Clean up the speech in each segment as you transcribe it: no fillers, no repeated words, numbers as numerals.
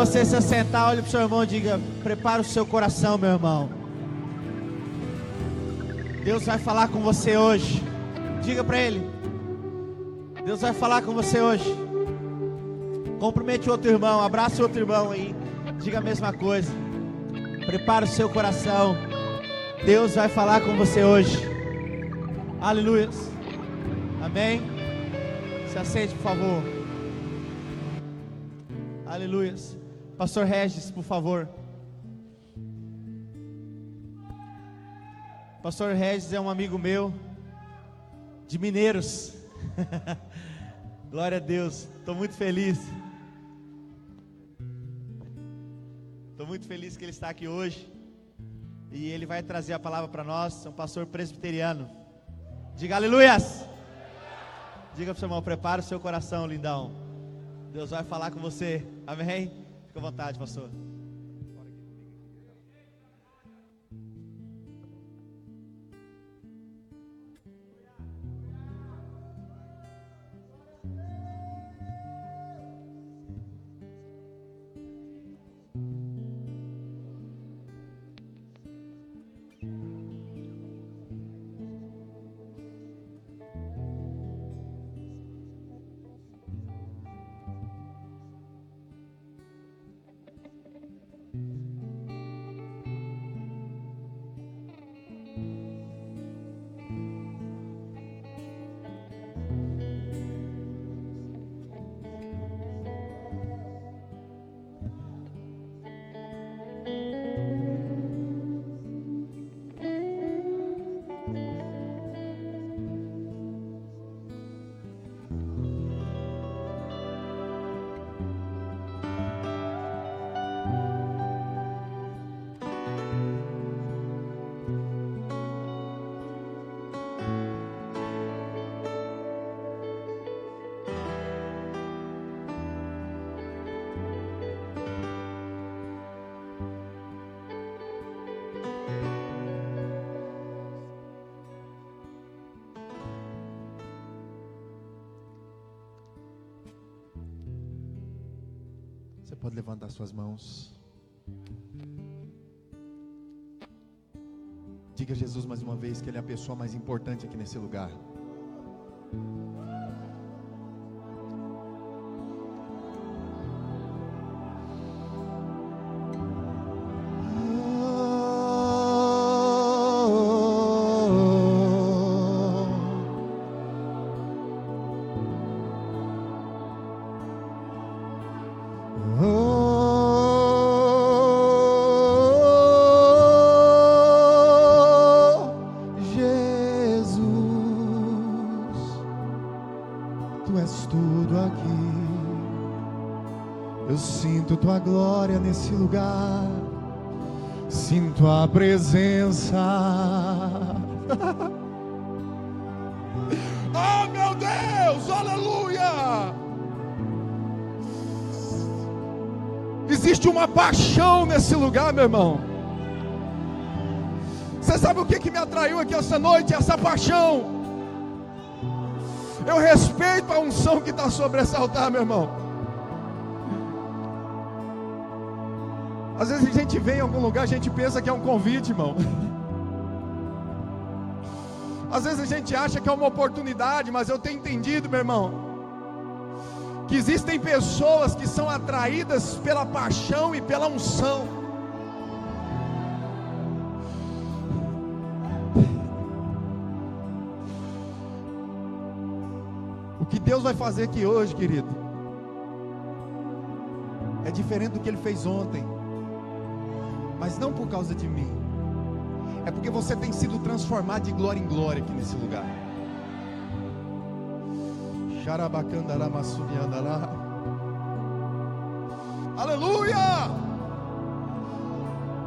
você se assentar, olhe para o seu irmão e diga: prepara o seu coração, meu irmão. Deus vai falar com você hoje. Diga para ele: Deus vai falar com você hoje. Cumprimente o outro irmão, abraça o outro irmão aí, diga a mesma coisa. Prepara o seu coração. Deus vai falar com você hoje. Aleluia. Amém. Se assente, por favor. Aleluia. Pastor Regis, por favor. Pastor Regis é um amigo meu, de Mineiros. Glória a Deus, estou muito feliz. Estou muito feliz que ele está aqui hoje. E ele vai trazer a palavra para nós. É um pastor presbiteriano. Diga aleluias. Diga para o seu irmão: prepara o seu coração, lindão. Deus vai falar com você. Amém? Fica à vontade, pastor. Você pode levantar suas mãos. Diga a Jesus mais uma vez que Ele é a pessoa mais importante aqui nesse lugar. Tua glória nesse lugar, sinto a presença. Oh meu Deus, aleluia! Existe uma paixão nesse lugar, meu irmão. Você sabe o que me atraiu aqui essa noite? Essa paixão. Eu respeito a unção que está sobre esse altar, meu irmão. Às vezes a gente vem em algum lugar, a gente pensa que é um convite, irmão. Às vezes a gente acha que é uma oportunidade, mas eu tenho entendido, meu irmão, que existem pessoas que são atraídas pela paixão e pela unção. O que Deus vai fazer aqui hoje, querido, é diferente do que Ele fez ontem. Mas não por causa de mim, é porque você tem sido transformado de glória em glória aqui nesse lugar. Aleluia!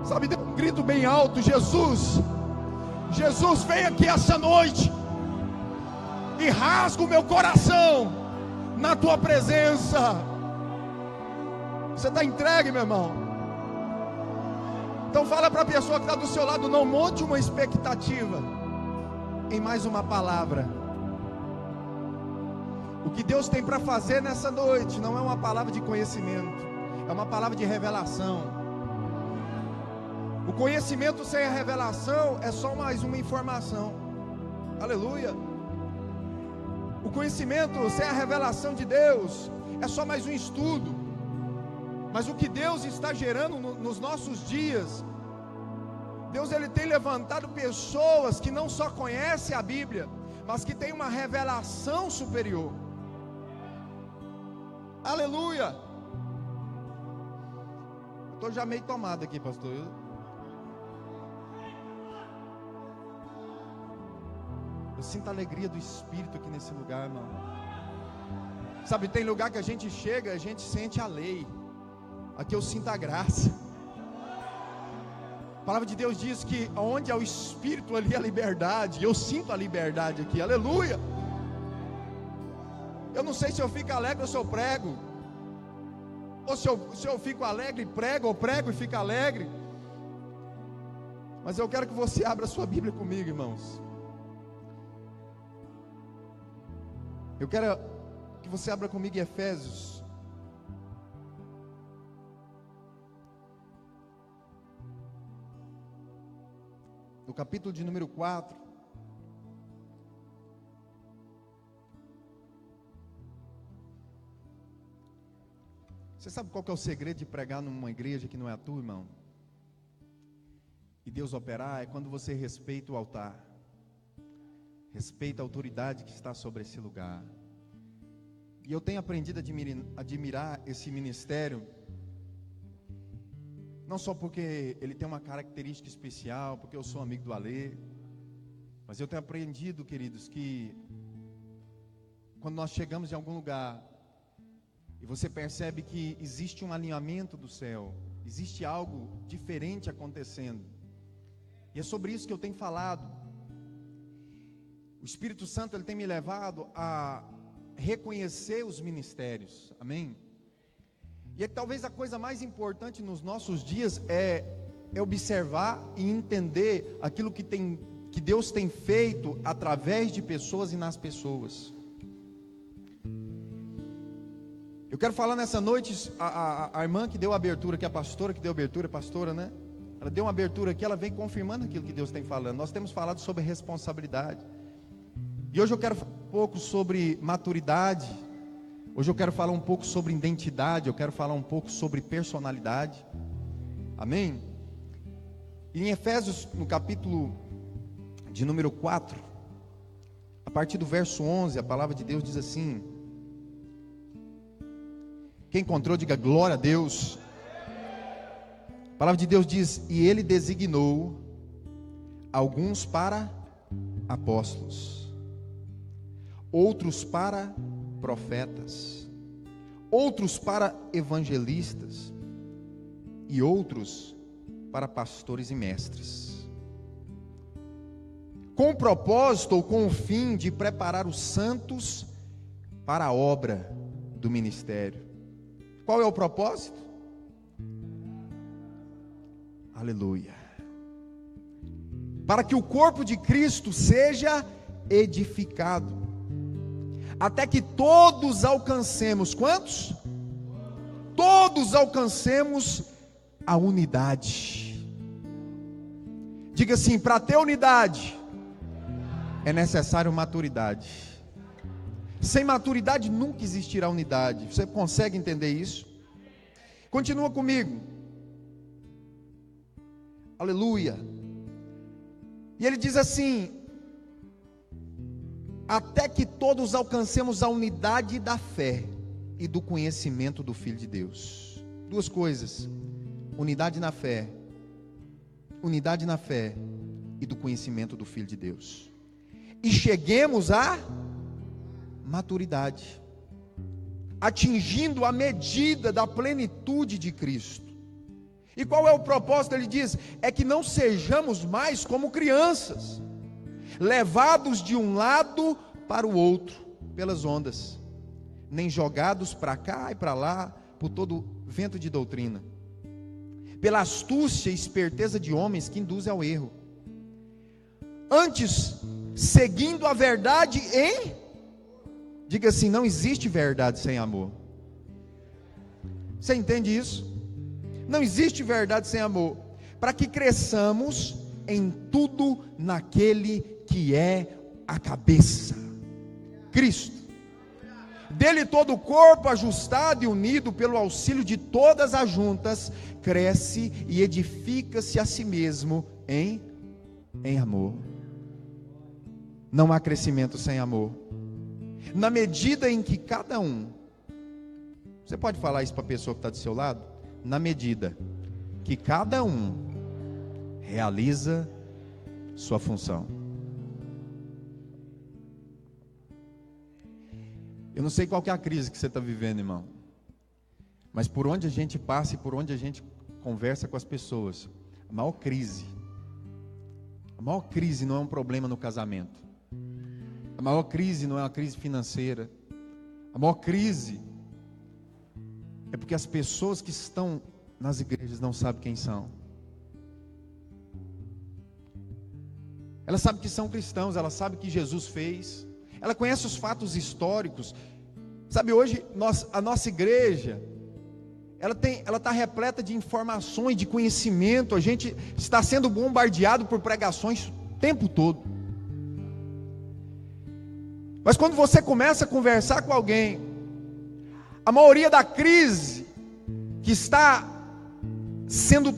Sabe, dê um grito bem alto: Jesus, Jesus, vem aqui essa noite e rasga o meu coração na tua presença. Você está entregue, meu irmão? Então fala para a pessoa que está do seu lado: não monte uma expectativa em mais uma palavra. O que Deus tem para fazer nessa noite não é uma palavra de conhecimento, É uma palavra de revelação. O conhecimento sem a revelação é só mais uma informação. Aleluia. O conhecimento sem a revelação de Deus é só mais um estudo. Mas o que Deus está gerando nos nossos dias, Deus ele tem levantado pessoas que não só conhecem a Bíblia, mas que têm uma revelação superior. Aleluia. Eu estou já meio tomado aqui, pastor. Eu sinto a alegria do Espírito aqui nesse lugar, irmão. Sabe, tem lugar que a gente chega, a gente sente a lei. Aqui eu sinto a graça. A palavra de Deus diz que onde é o Espírito, ali é a liberdade. E eu sinto a liberdade aqui, aleluia. Eu não sei se eu fico alegre ou se eu prego, ou se eu fico alegre e prego, ou prego e fico alegre. Mas eu quero que você abra a sua Bíblia comigo, irmãos. Eu quero que você abra comigo em Efésios. No capítulo de número 4. Você sabe qual que é o segredo de pregar numa igreja que não é a tua, irmão? E Deus operar é quando você respeita o altar. Respeita a autoridade que está sobre esse lugar. E eu tenho aprendido a admirar esse ministério, não só porque ele tem uma característica especial, porque eu sou amigo do Alê, mas eu tenho aprendido, queridos, que quando nós chegamos em algum lugar e você percebe que existe um alinhamento do céu, existe algo diferente acontecendo, e é sobre isso que eu tenho falado. O Espírito Santo ele tem me levado a reconhecer os ministérios, amém? E talvez a coisa mais importante nos nossos dias é observar e entender aquilo que Deus tem feito através de pessoas e nas pessoas. Eu quero falar nessa noite, a irmã que deu a abertura, que é a pastora que deu a abertura, pastora, né? Ela deu uma abertura aqui, ela vem confirmando aquilo que Deus tem falando. Nós temos falado sobre responsabilidade. E hoje eu quero falar um pouco sobre maturidade. Hoje eu quero falar um pouco sobre identidade. Eu quero falar um pouco sobre personalidade. Amém? E em Efésios, no capítulo de número 4, a partir do verso 11, a palavra de Deus diz assim. Quem encontrou, diga glória a Deus. A palavra de Deus diz: e ele designou alguns para apóstolos, outros para profetas, outros para evangelistas e outros para pastores e mestres, com o propósito ou com o fim de preparar os santos para a obra do ministério. Qual é o propósito? Aleluia. Para que o corpo de Cristo seja edificado, até que todos alcancemos, quantos? Todos alcancemos a unidade. Diga assim: para ter unidade é necessário maturidade. Sem maturidade nunca existirá unidade. Você consegue entender isso? Continua comigo. Aleluia. E ele diz assim: até que todos alcancemos a unidade da fé e do conhecimento do Filho de Deus. Duas coisas: unidade na fé e do conhecimento do Filho de Deus. E cheguemos à maturidade, atingindo a medida da plenitude de Cristo. E qual é o propósito? Ele diz: é que não sejamos mais como crianças, levados de um lado para o outro pelas ondas, nem jogados para cá e para lá por todo vento de doutrina, pela astúcia e esperteza de homens que induzem ao erro. Antes, seguindo a verdade diga assim: não existe verdade sem amor. Você entende isso? Não existe verdade sem amor. Para que cresçamos em tudo naquele que é a cabeça, Cristo. Dele todo o corpo, ajustado e unido pelo auxílio de todas as juntas, cresce e edifica-se a si mesmo em amor. Não há crescimento sem amor. Na medida em que cada um, você pode falar isso para a pessoa que está do seu lado? Na medida que cada um realiza sua função. Eu não sei qual que é a crise que você está vivendo, irmão, mas por onde a gente passa e por onde a gente conversa com as pessoas, a maior crise não é um problema no casamento, a maior crise não é uma crise financeira, a maior crise é porque as pessoas que estão nas igrejas não sabem quem são. Elas sabem que são cristãos, elas sabem que Jesus fez, ela conhece os fatos históricos. Sabe, hoje a nossa igreja, ela está repleta de informações, de conhecimento. A gente está sendo bombardeado por pregações o tempo todo. Mas quando você começa a conversar com alguém, a maioria da crise que está sendo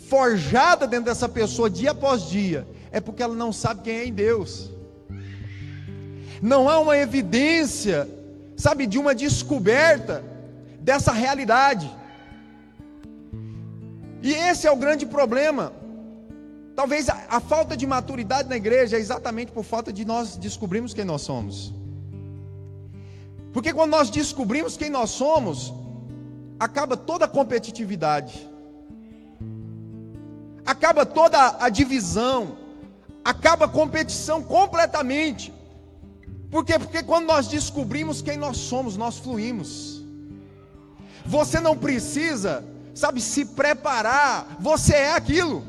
forjada dentro dessa pessoa dia após dia, é porque ela não sabe quem é em Deus. Não há uma evidência, sabe, de uma descoberta dessa realidade. E esse é o grande problema. Talvez a falta de maturidade na igreja é exatamente por falta de nós descobrirmos quem nós somos. Porque quando nós descobrimos quem nós somos, acaba toda a competitividade, acaba toda a divisão, acaba a competição completamente. Por quê? Porque quando nós descobrimos quem nós somos, nós fluímos. Você não precisa, sabe, se preparar, você é aquilo.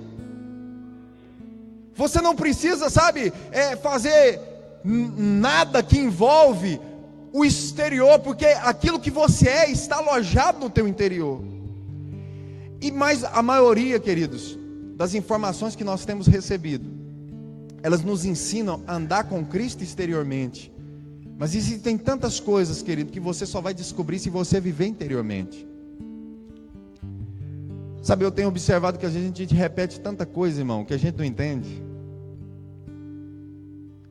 Você não precisa, sabe, fazer nada que envolve o exterior, porque aquilo que você é está alojado no teu interior. E mais a maioria, queridos, das informações que nós temos recebido, elas nos ensinam a andar com Cristo exteriormente. Mas existem tantas coisas, querido, que você só vai descobrir se você viver interiormente. Sabe, eu tenho observado que a gente repete tanta coisa, irmão, que a gente não entende.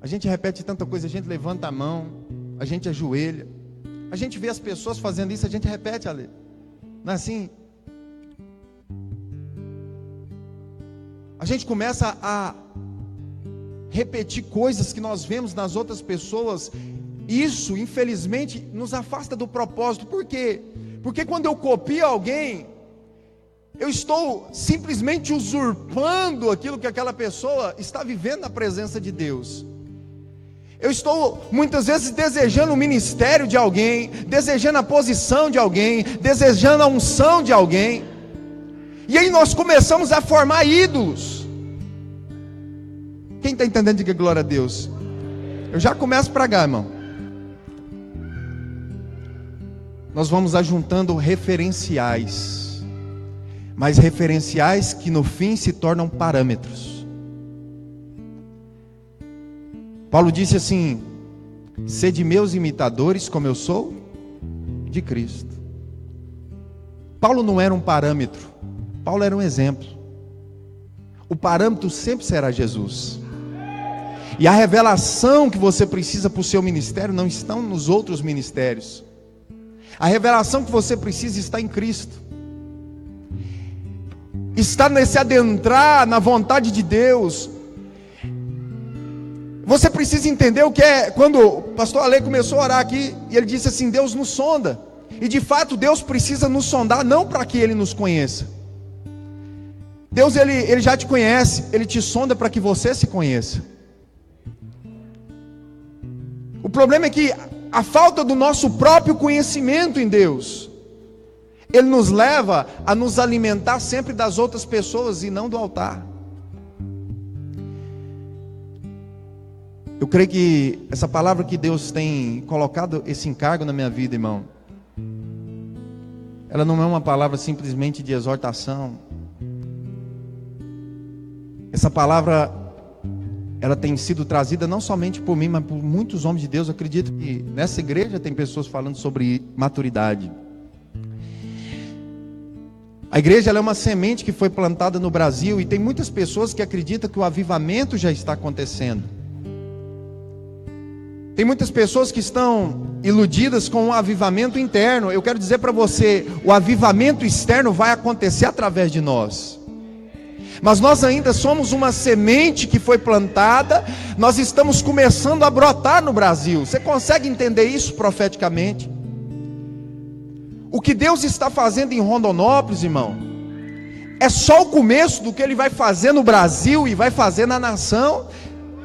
A gente repete tanta coisa, a gente levanta a mão, a gente ajoelha, a gente vê as pessoas fazendo isso, a gente repete, Ale. Não é assim? A gente começa a repetir coisas que nós vemos nas outras pessoas. Isso, infelizmente, nos afasta do propósito. Por quê? Porque quando eu copio alguém, eu estou simplesmente usurpando aquilo que aquela pessoa está vivendo na presença de Deus. Eu estou muitas vezes desejando o ministério de alguém, desejando a posição de alguém, desejando a unção de alguém. E aí nós começamos a formar ídolos. Quem está entendendo, diga glória a Deus. Eu já começo a pregar, irmão. Nós vamos ajuntando referenciais, mas referenciais que no fim se tornam parâmetros. Paulo disse assim: sede meus imitadores como eu sou de Cristo. Paulo não era um parâmetro, Paulo era um exemplo. O parâmetro sempre será Jesus. E a revelação que você precisa para o seu ministério não está nos outros ministérios. A revelação que você precisa está em Cristo. Está nesse adentrar na vontade de Deus. Você precisa entender o que é. Quando o pastor Ale começou a orar aqui, e ele disse assim: Deus nos sonda. E de fato Deus precisa nos sondar, não para que Ele nos conheça. Deus ele já te conhece, Ele te sonda para que você se conheça. O problema é que a falta do nosso próprio conhecimento em Deus, Ele nos leva a nos alimentar sempre das outras pessoas e não do altar. Eu creio que essa palavra que Deus tem colocado esse encargo na minha vida, irmão, ela não é uma palavra simplesmente de exortação. Essa palavra, ela tem sido trazida não somente por mim, mas por muitos homens de Deus. Eu acredito que nessa igreja tem pessoas falando sobre maturidade. A igreja, ela é uma semente que foi plantada no Brasil, e tem muitas pessoas que acreditam que o avivamento já está acontecendo. Tem muitas pessoas que estão iludidas com o avivamento interno. Eu quero dizer para você, o avivamento externo vai acontecer através de nós. Mas nós ainda somos uma semente que foi plantada, nós estamos começando a brotar no Brasil. Você consegue entender isso profeticamente? O que Deus está fazendo em Rondonópolis, irmão, é só o começo do que Ele vai fazer no Brasil e vai fazer na nação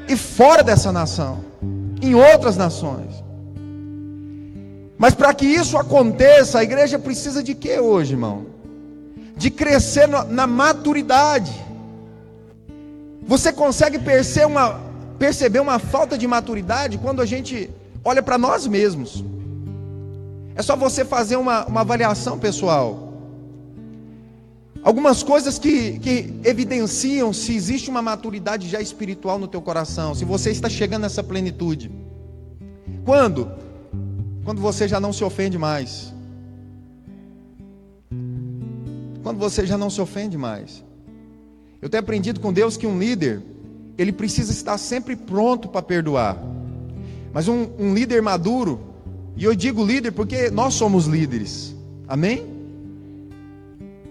e fora dessa nação, em outras nações. Mas para que isso aconteça, a igreja precisa de quê hoje, irmão? De crescer na maturidade. Você consegue perceber uma falta de maturidade quando a gente olha para nós mesmos. É só você fazer uma avaliação pessoal. Algumas coisas que evidenciam se existe uma maturidade já espiritual no teu coração, se você está chegando nessa plenitude. Quando você já não se ofende mais. Quando você já não se ofende mais. Eu tenho aprendido com Deus que um líder, ele precisa estar sempre pronto para perdoar. Mas um líder maduro, e eu digo líder porque nós somos líderes, amém?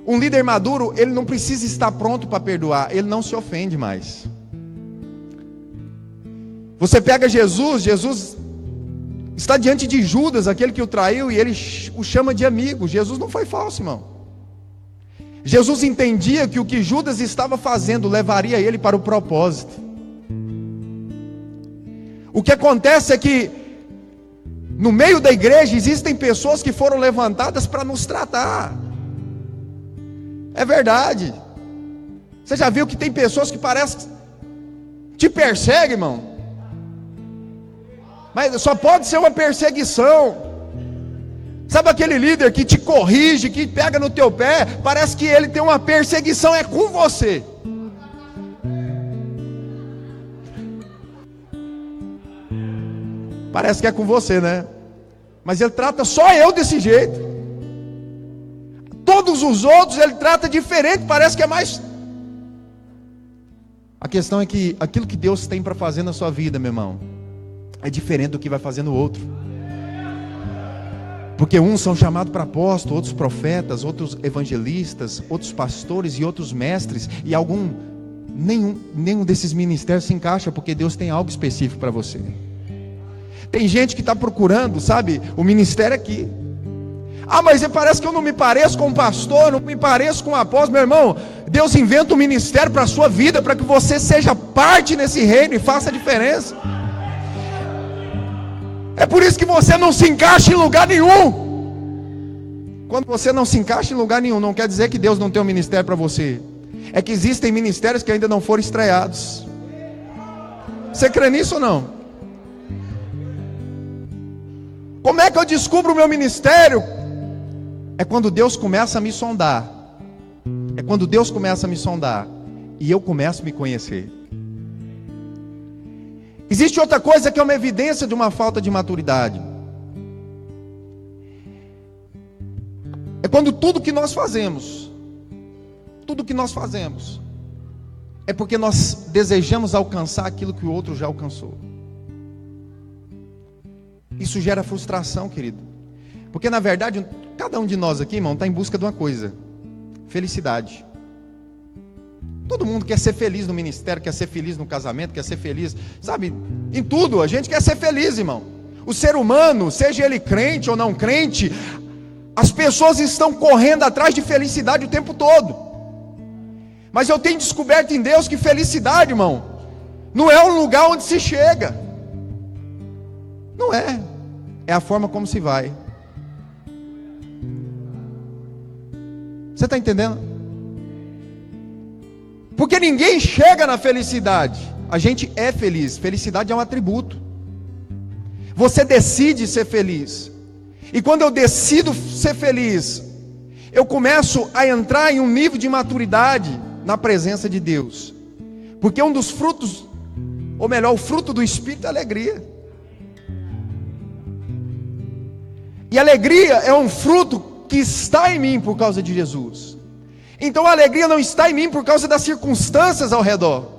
Um líder maduro, ele não precisa estar pronto para perdoar, ele não se ofende mais. Você pega Jesus está diante de Judas, aquele que o traiu, e ele o chama de amigo. Jesus não foi falso, irmão. Jesus entendia que o que Judas estava fazendo levaria ele para o propósito. O que acontece é que no meio da igreja existem pessoas que foram levantadas para nos tratar. É verdade. Você já viu que tem pessoas que parecem que te perseguem, irmão? Mas só pode ser uma perseguição. Sabe aquele líder que te corrige, que pega no teu pé? Parece que ele tem uma perseguição, é com você. Parece que é com você, né? Mas ele trata só eu desse jeito. Todos os outros ele trata diferente, parece que é mais... A questão é que aquilo que Deus tem para fazer na sua vida, meu irmão, é diferente do que vai fazer no outro. Porque uns são chamados para apóstolos, outros profetas, outros evangelistas, outros pastores e outros mestres. E nenhum desses ministérios se encaixa, porque Deus tem algo específico para você. Tem gente que está procurando, sabe, o ministério aqui. Ah, mas parece que eu não me pareço com um pastor, não me pareço com um apóstolo. Meu irmão, Deus inventa um ministério para a sua vida, para que você seja parte nesse reino e faça a diferença. É por isso que você não se encaixa em lugar nenhum. Quando você não se encaixa em lugar nenhum, não quer dizer que Deus não tem um ministério para você. É que existem ministérios que ainda não foram estreados. Você crê nisso ou não? Como é que eu descubro o meu ministério? É quando Deus começa a me sondar. É quando Deus começa a me sondar e eu começo a me conhecer. Existe outra coisa que é uma evidência de uma falta de maturidade. É quando tudo que nós fazemos, é porque nós desejamos alcançar aquilo que o outro já alcançou. Isso gera frustração, querido. Porque na verdade, cada um de nós aqui, irmão, está em busca de uma coisa: felicidade. Todo mundo quer ser feliz no ministério, quer ser feliz no casamento, quer ser feliz, sabe, em tudo. A gente quer ser feliz, irmão. O ser humano, seja ele crente ou não crente, as pessoas estão correndo atrás de felicidade o tempo todo. Mas eu tenho descoberto em Deus que felicidade, irmão, não é um lugar onde se chega. Não é. É a forma como se vai. Você está entendendo? Porque ninguém chega na felicidade. A gente é feliz. Felicidade é um atributo. Você decide ser feliz. E quando eu decido ser feliz, eu começo a entrar em um nível de maturidade na presença de Deus. Porque um dos frutos, ou melhor, o fruto do Espírito é alegria. E alegria é um fruto que está em mim por causa de Jesus. Então a alegria não está em mim por causa das circunstâncias ao redor.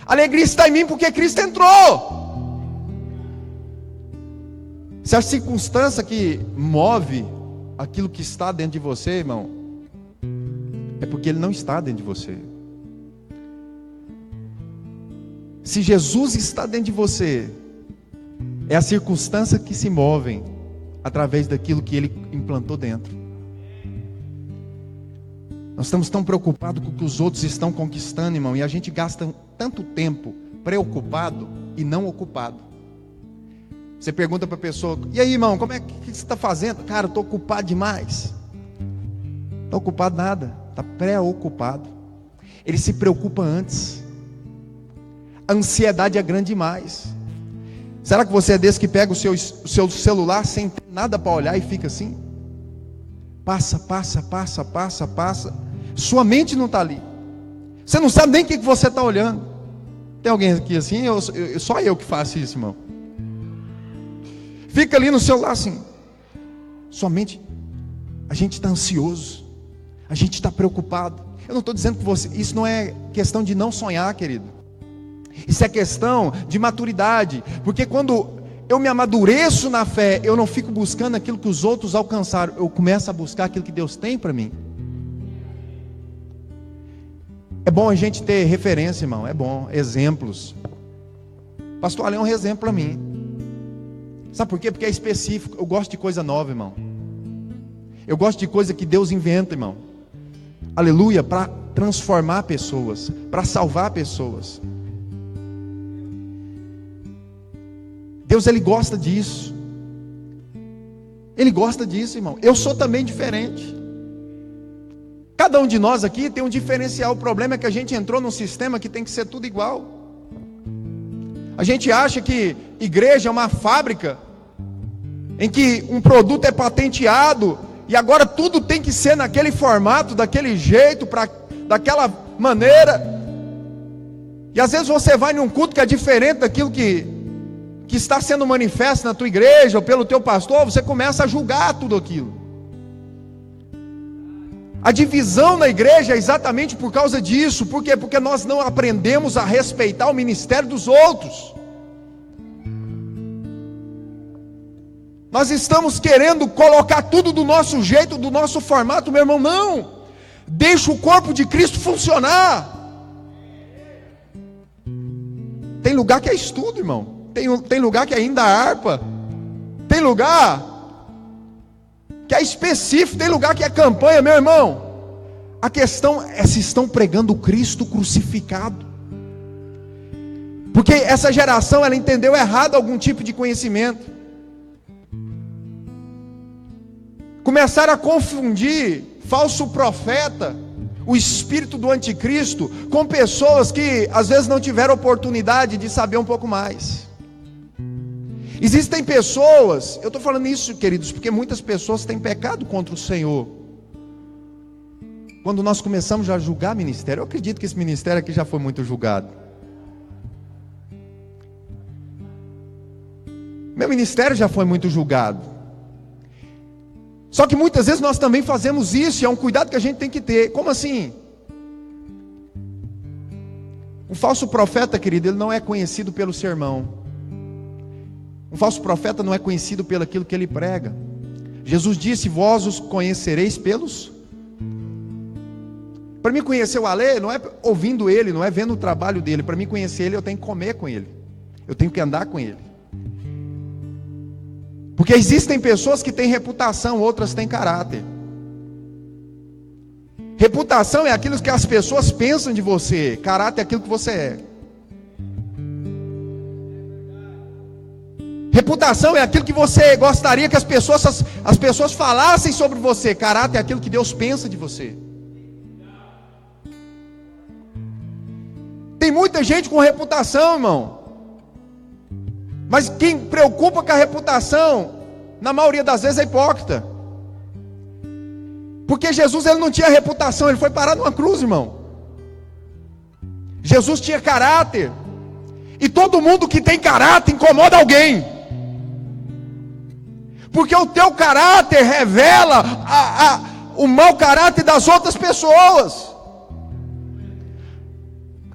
A alegria está em mim porque Cristo entrou. Se a circunstância que move aquilo que está dentro de você, irmão, é porque Ele não está dentro de você. Se Jesus está dentro de você, é a circunstância que se movem através daquilo que Ele implantou dentro. Nós estamos tão preocupados com o que os outros estão conquistando, irmão, e a gente gasta tanto tempo preocupado e não ocupado. Você pergunta para a pessoa: e aí, irmão, como é que você está fazendo? Cara, estou ocupado demais. Não estou ocupado nada, está preocupado. Ele se preocupa antes. A ansiedade é grande demais. Será que você é desse que pega o seu celular sem ter nada para olhar e fica assim? Passa. Sua mente não está ali. Você não sabe nem o que você está olhando. Tem alguém aqui assim? Só eu que faço isso, irmão. Fica ali no celular assim. Sua mente, a gente está ansioso, a gente está preocupado. Eu não estou dizendo que você, isso não é questão de não sonhar, querido. Isso é questão de maturidade. Porque quando eu me amadureço na fé, eu não fico buscando aquilo que os outros alcançaram, eu começo a buscar aquilo que Deus tem para mim. É bom a gente ter referência, irmão, é bom, exemplos. Pastor Ale é um exemplo para mim. Sabe por quê? Porque é específico. Eu gosto de coisa nova, irmão. Eu gosto de coisa que Deus inventa, irmão. Aleluia, para transformar pessoas, para salvar pessoas. Deus, Ele gosta disso. Ele gosta disso, irmão. Eu sou também diferente. Cada um de nós aqui tem um diferencial. O problema é que a gente entrou num sistema que tem que ser tudo igual. A gente acha que igreja é uma fábrica em que um produto é patenteado e agora tudo tem que ser naquele formato, daquele jeito, daquela maneira. E às vezes você vai num culto que é diferente daquilo que está sendo manifesto na tua igreja ou pelo teu pastor, você começa a julgar tudo aquilo. A divisão na igreja é exatamente por causa disso. Por quê? Porque nós não aprendemos a respeitar o ministério dos outros. Nós estamos querendo colocar tudo do nosso jeito, do nosso formato, meu irmão. Não! Deixa o corpo de Cristo funcionar. Tem lugar que é estudo, irmão. Tem lugar que é ainda harpa. Tem lugar que é específico. Tem lugar que é campanha, meu irmão. A questão é se estão pregando o Cristo crucificado. Porque essa geração, ela entendeu errado algum tipo de conhecimento. Começaram a confundir falso profeta, o espírito do anticristo, com pessoas que às vezes não tiveram oportunidade de saber um pouco mais. Existem pessoas, eu estou falando isso, queridos, porque muitas pessoas têm pecado contra o Senhor. Quando nós começamos a julgar ministério, eu acredito que esse ministério aqui já foi muito julgado. Meu ministério já foi muito julgado. Só que muitas vezes nós também fazemos isso, e é um cuidado que a gente tem que ter. Como assim? Um falso profeta, querido, ele não é conhecido pelo sermão. Um falso profeta não é conhecido pelo aquilo que ele prega. Jesus disse: vós os conhecereis pelos... Para mim conhecer o Ale, não é ouvindo ele, não é vendo o trabalho dele. Para mim conhecer ele, eu tenho que comer com ele. Eu tenho que andar com ele. Porque existem pessoas que têm reputação, outras têm caráter. Reputação é aquilo que as pessoas pensam de você. Caráter é aquilo que você é. Reputação é aquilo que você gostaria que as pessoas falassem sobre você. Caráter é aquilo que Deus pensa de você. Tem muita gente com reputação, irmão. Mas quem preocupa com a reputação, na maioria das vezes é hipócrita. Porque Jesus, ele não tinha reputação, ele foi parar numa cruz, irmão. Jesus tinha caráter. E todo mundo que tem caráter incomoda alguém. Porque o teu caráter revela o mau caráter das outras pessoas.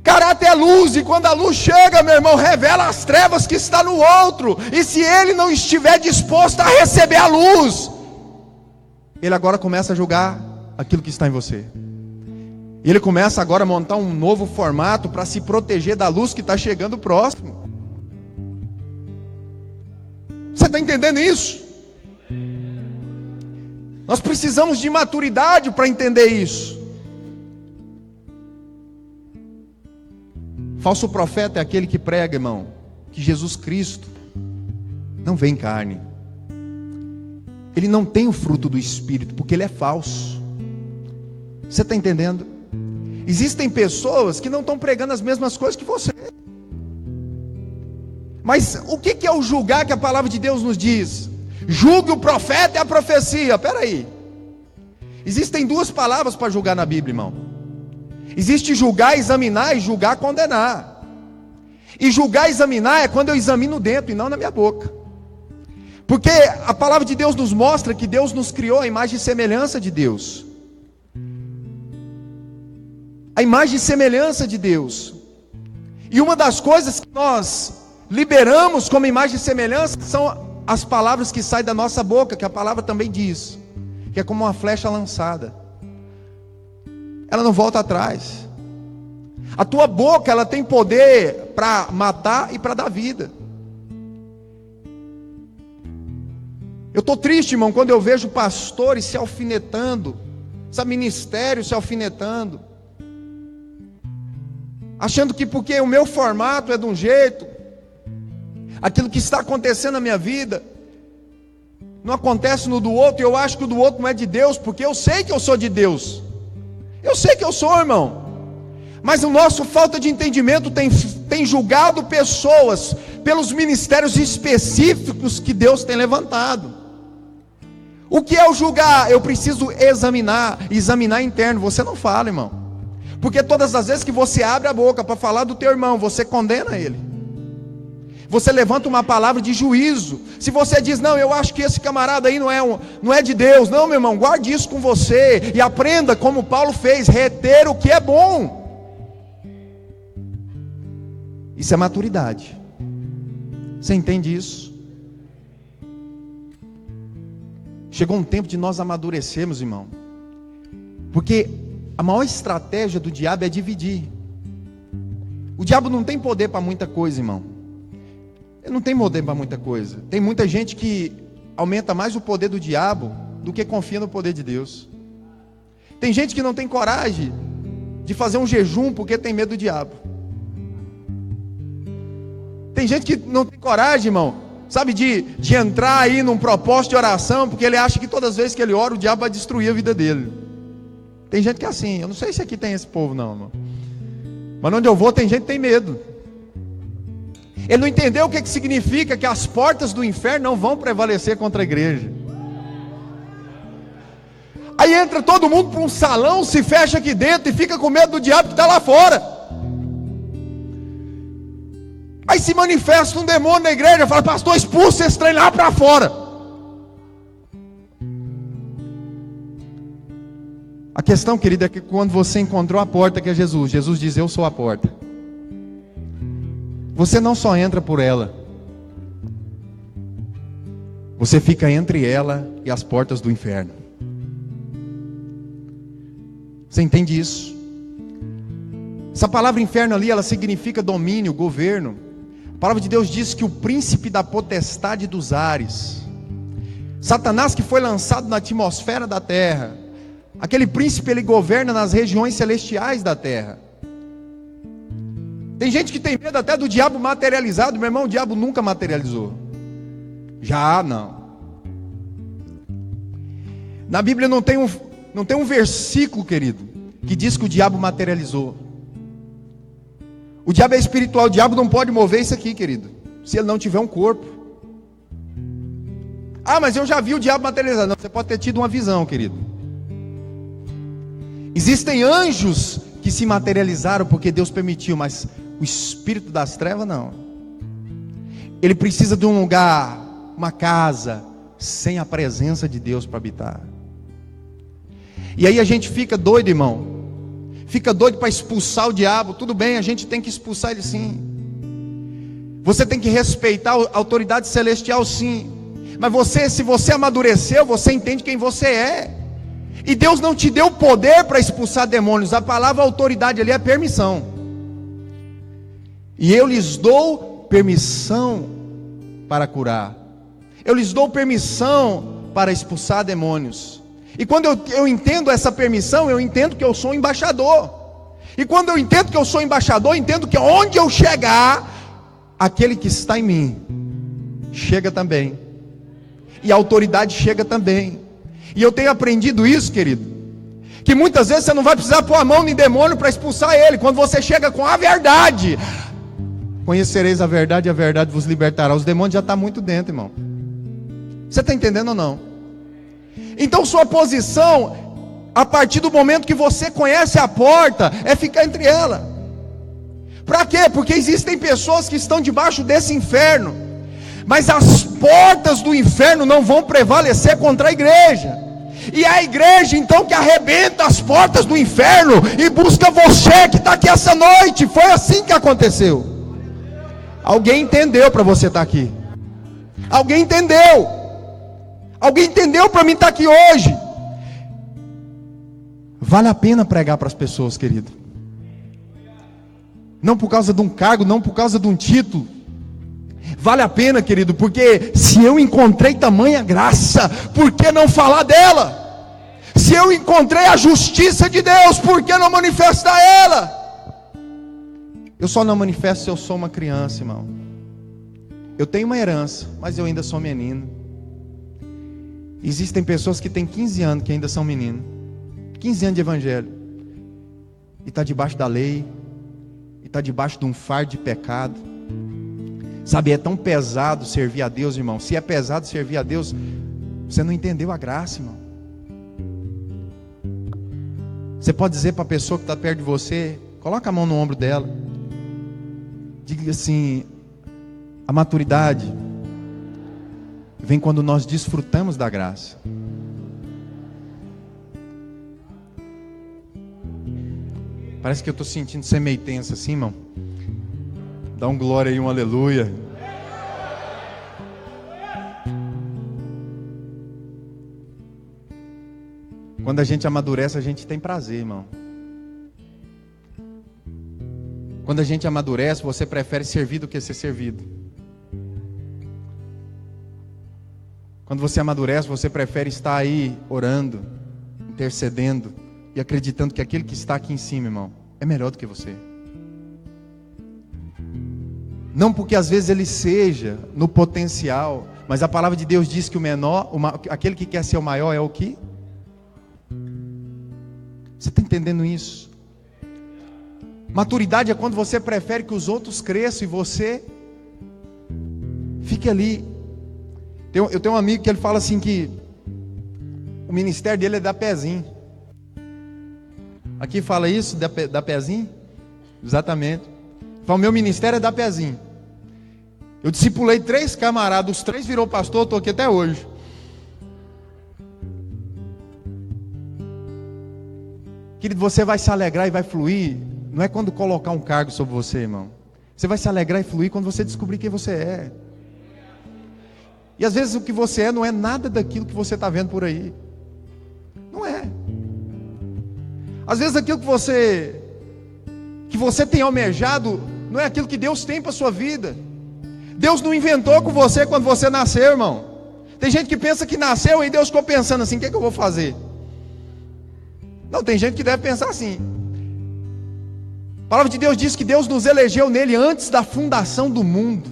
Caráter é luz, e quando a luz chega, meu irmão, revela as trevas que está no outro. E se ele não estiver disposto a receber a luz, ele agora começa a julgar aquilo que está em você. Ele começa agora a montar um novo formato para se proteger da luz que está chegando próximo. Você está entendendo isso? Nós precisamos de maturidade para entender isso. Falso profeta é aquele que prega, irmão, que Jesus Cristo não vem em carne. Ele não tem o fruto do Espírito, porque ele é falso. Você está entendendo? Existem pessoas que não estão pregando as mesmas coisas que você. Mas o que é o julgar que a palavra de Deus nos diz? Julgue o profeta e a profecia. Espera aí. Existem duas palavras para julgar na Bíblia, irmão. Existe julgar, examinar, e julgar, condenar. E julgar, examinar é quando eu examino dentro e não na minha boca. Porque a palavra de Deus nos mostra que Deus nos criou a imagem e semelhança de Deus. A imagem e semelhança de Deus. E uma das coisas que nós liberamos como imagem e semelhança são as palavras que saem da nossa boca, que a palavra também diz, que é como uma flecha lançada. Ela não volta atrás. A tua boca, ela tem poder para matar e para dar vida. Eu estou triste, irmão, quando eu vejo pastores se alfinetando, ministérios se alfinetando, achando que porque o meu formato é de um jeito, aquilo que está acontecendo na minha vida não acontece no do outro, e eu acho que o do outro não é de Deus, porque eu sei que eu sou de Deus. Eu sei que eu sou, irmão. Mas o nosso falta de entendimento tem julgado pessoas pelos ministérios específicos que Deus tem levantado. O que é o julgar? Eu preciso examinar interno. Você não fala, irmão. Porque todas as vezes que você abre a boca para falar do teu irmão, você condena ele. Você levanta uma palavra de juízo. Se você diz, não, eu acho que esse camarada aí não é de Deus. Não, meu irmão, guarde isso com você. E aprenda como Paulo fez, reter o que é bom. Isso é maturidade. Você entende isso? Chegou um tempo de nós amadurecermos, irmão. Porque a maior estratégia do diabo é dividir. O diabo não tem poder para muita coisa, irmão. Ele não tem poder para muita coisa. Tem muita gente que aumenta mais o poder do diabo do que confia no poder de Deus. Tem gente que não tem coragem de fazer um jejum porque tem medo do diabo. Tem gente que não tem coragem, irmão, sabe, de entrar aí num propósito de oração, porque ele acha que todas as vezes que ele ora, o diabo vai destruir a vida dele. Tem gente que é assim. Eu não sei se aqui tem esse povo não, irmão. Mas onde eu vou tem gente que tem medo. Ele não entendeu o que significa que as portas do inferno não vão prevalecer contra a igreja. Aí entra todo mundo para um salão, se fecha aqui dentro e fica com medo do diabo que está lá fora. Aí se manifesta um demônio na igreja, fala, pastor, expulsa esse trem lá para fora. A questão, querida, é que quando você encontrou a porta que é Jesus, Jesus diz, eu sou a porta. Você não só entra por ela, você fica entre ela e as portas do inferno. Você entende isso? Essa palavra inferno ali, ela significa domínio, governo. A palavra de Deus diz que o príncipe da potestade dos ares, Satanás, que foi lançado na atmosfera da terra, aquele príncipe, ele governa nas regiões celestiais da terra. Tem gente que tem medo até do diabo materializado. Meu irmão, o diabo nunca materializou. Já não. Na Bíblia não tem um versículo, querido, que diz que o diabo materializou. O diabo é espiritual. O diabo não pode mover isso aqui, querido, se ele não tiver um corpo. Ah, mas eu já vi o diabo materializado. Não, você pode ter tido uma visão, querido. Existem anjos que se materializaram porque Deus permitiu, mas o espírito das trevas não. Ele precisa de um lugar, uma casa, sem a presença de Deus para habitar. E aí a gente fica doido, irmão. Fica doido para expulsar o diabo. Tudo bem, a gente tem que expulsar ele sim. Você tem que respeitar a autoridade celestial sim. Mas se você amadureceu, você entende quem você é. E Deus não te deu poder para expulsar demônios. A palavra autoridade ali é permissão. E eu lhes dou permissão para curar. Eu lhes dou permissão para expulsar demônios. E quando eu entendo essa permissão, eu entendo que eu sou um embaixador. E quando eu entendo que eu sou embaixador, eu entendo que onde eu chegar, aquele que está em mim chega também. E a autoridade chega também. E eu tenho aprendido isso, querido, que muitas vezes você não vai precisar pôr a mão em demônio para expulsar ele. Quando você chega com a verdade, conhecereis a verdade e a verdade vos libertará. Os demônios já estão muito dentro, irmão. Você está entendendo ou não? Então sua posição, a partir do momento que você conhece a porta, é ficar entre ela. Para quê? Porque existem pessoas que estão debaixo desse inferno, mas as portas do inferno não vão prevalecer contra a igreja. E a igreja então que arrebenta as portas do inferno e busca você que está aqui essa noite. Foi assim que aconteceu. Alguém entendeu para você estar aqui? Alguém entendeu? Alguém entendeu para mim estar aqui hoje? Vale a pena pregar para as pessoas, querido. Não por causa de um cargo, não por causa de um título. Vale a pena, querido, porque se eu encontrei tamanha graça, por que não falar dela? Se eu encontrei a justiça de Deus, por que não manifestar ela? Eu só não manifesto se eu sou uma criança, irmão. Eu tenho uma herança, mas eu ainda sou menino. Existem pessoas que têm 15 anos que ainda são meninos. 15 anos de evangelho. E está debaixo da lei. E está debaixo de um fardo de pecado. Sabe, é tão pesado servir a Deus, irmão. Se é pesado servir a Deus, você não entendeu a graça, irmão. Você pode dizer para a pessoa que está perto de você, coloca a mão no ombro dela. Diga assim: a maturidade vem quando nós desfrutamos da graça. Parece que eu estou sentindo ser meio tenso assim, irmão. Dá um glória aí, um aleluia. Quando a gente amadurece, a gente tem prazer, irmão. Quando a gente amadurece, você prefere servir do que ser servido. Quando você amadurece, você prefere estar aí orando, intercedendo e acreditando que aquele que está aqui em cima, irmão, é melhor do que você. Não porque às vezes ele seja no potencial, mas a palavra de Deus diz que o menor, aquele que quer ser o maior é o que? Você está entendendo isso? Maturidade é quando você prefere que os outros cresçam e você fique ali. Eu tenho um amigo que ele fala assim que o ministério dele é dar pezinho. Aqui fala isso, dar pezinho? Exatamente. Fala, o meu ministério é dar pezinho. Eu discipulei 3 camaradas, os 3 virou pastor, eu estou aqui até hoje. Querido, você vai se alegrar e vai fluir, não é quando colocar um cargo sobre você, irmão. Você vai se alegrar e fluir quando você descobrir quem você é. E às vezes o que você é não é nada daquilo que você está vendo por aí. Não é. Às vezes aquilo que você tem almejado não é aquilo que Deus tem para a sua vida. Deus não inventou com você quando você nasceu, irmão. Tem gente que pensa que nasceu e Deus ficou pensando assim: o que é que eu vou fazer? Não, tem gente que deve pensar assim. A palavra de Deus diz que Deus nos elegeu nele antes da fundação do mundo,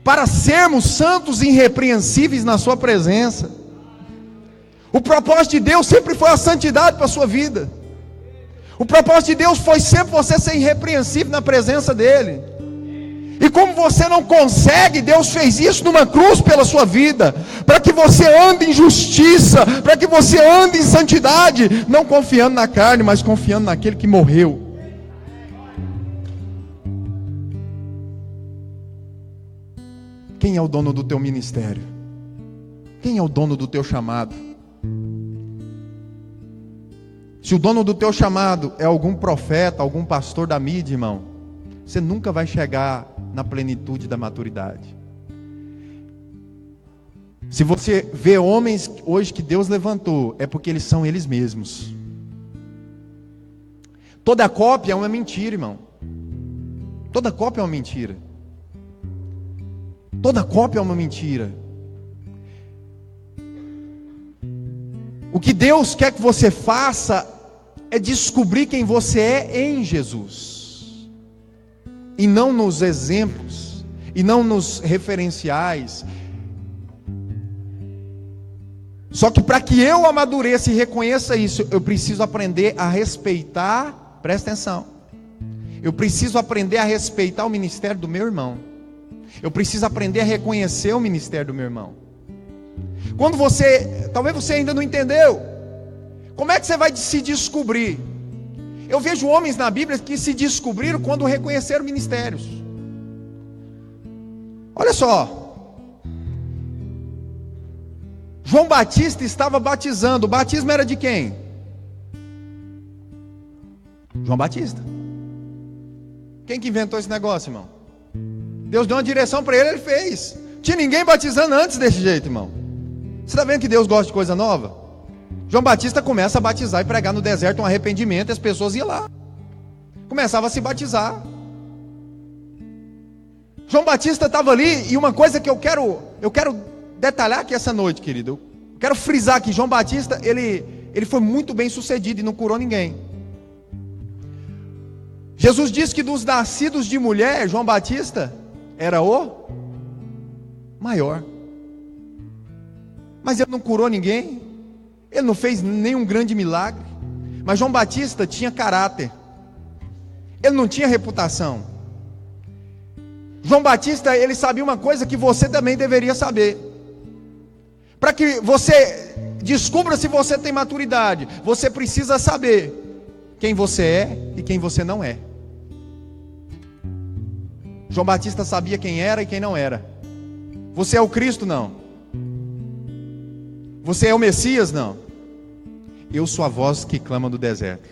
para sermos santos e irrepreensíveis na sua presença. O propósito de Deus sempre foi a santidade para a sua vida. O propósito de Deus foi sempre você ser irrepreensível na presença dele. E como você não consegue, Deus fez isso numa cruz pela sua vida, para que você ande em justiça, para que você ande em santidade, não confiando na carne, mas confiando naquele que morreu. Quem é o dono do teu ministério? Quem é o dono do teu chamado? Se o dono do teu chamado é algum profeta, algum pastor da mídia, irmão, você nunca vai chegar na plenitude da maturidade. Se você vê homens hoje que Deus levantou, é porque eles são eles mesmos. Toda cópia é uma mentira, irmão. Toda cópia é uma mentira. Toda cópia é uma mentira. O que Deus quer que você faça é descobrir quem você é em Jesus, e não nos exemplos, e não nos referenciais. Só que para que eu amadureça e reconheça isso, eu preciso aprender a respeitar, presta atenção, eu preciso aprender a respeitar o ministério do meu irmão, eu preciso aprender a reconhecer o ministério do meu irmão. Quando talvez você ainda não entendeu, como é que você vai se descobrir? Eu vejo homens na Bíblia que se descobriram quando reconheceram ministérios. Olha só, João Batista estava batizando. O batismo era de quem? João Batista. Quem que inventou esse negócio, irmão? Deus deu uma direção para ele, ele fez. Tinha ninguém batizando antes desse jeito, irmão. Você está vendo que Deus gosta de coisa nova? João Batista começa a batizar e pregar no deserto um arrependimento, e as pessoas iam lá, começava a se batizar. João Batista estava ali, e uma coisa que eu quero detalhar aqui essa noite, querido, eu quero frisar que João Batista, ele foi muito bem sucedido e não curou ninguém. Jesus disse que dos nascidos de mulher, João Batista era o maior. Mas ele não curou ninguém, ele não fez nenhum grande milagre. Mas João Batista tinha caráter, ele não tinha reputação. João Batista, ele sabia uma coisa que você também deveria saber. Para que você descubra se você tem maturidade, você precisa saber quem você é e quem você não é. João Batista sabia quem era e quem não era. Você é o Cristo? Não. Você é o Messias? Não. Eu sou a voz que clama do deserto.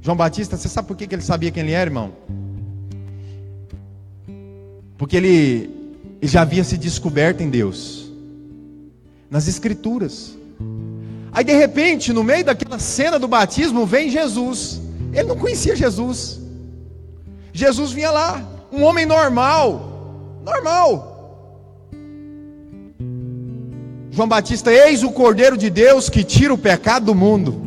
João Batista, você sabe por que ele sabia quem ele era, irmão? Porque ele já havia se descoberto em Deus, nas Escrituras. Aí de repente, no meio daquela cena do batismo, vem Jesus. Ele não conhecia Jesus. Jesus vinha lá, um homem normal. João Batista, eis o Cordeiro de Deus que tira o pecado do mundo.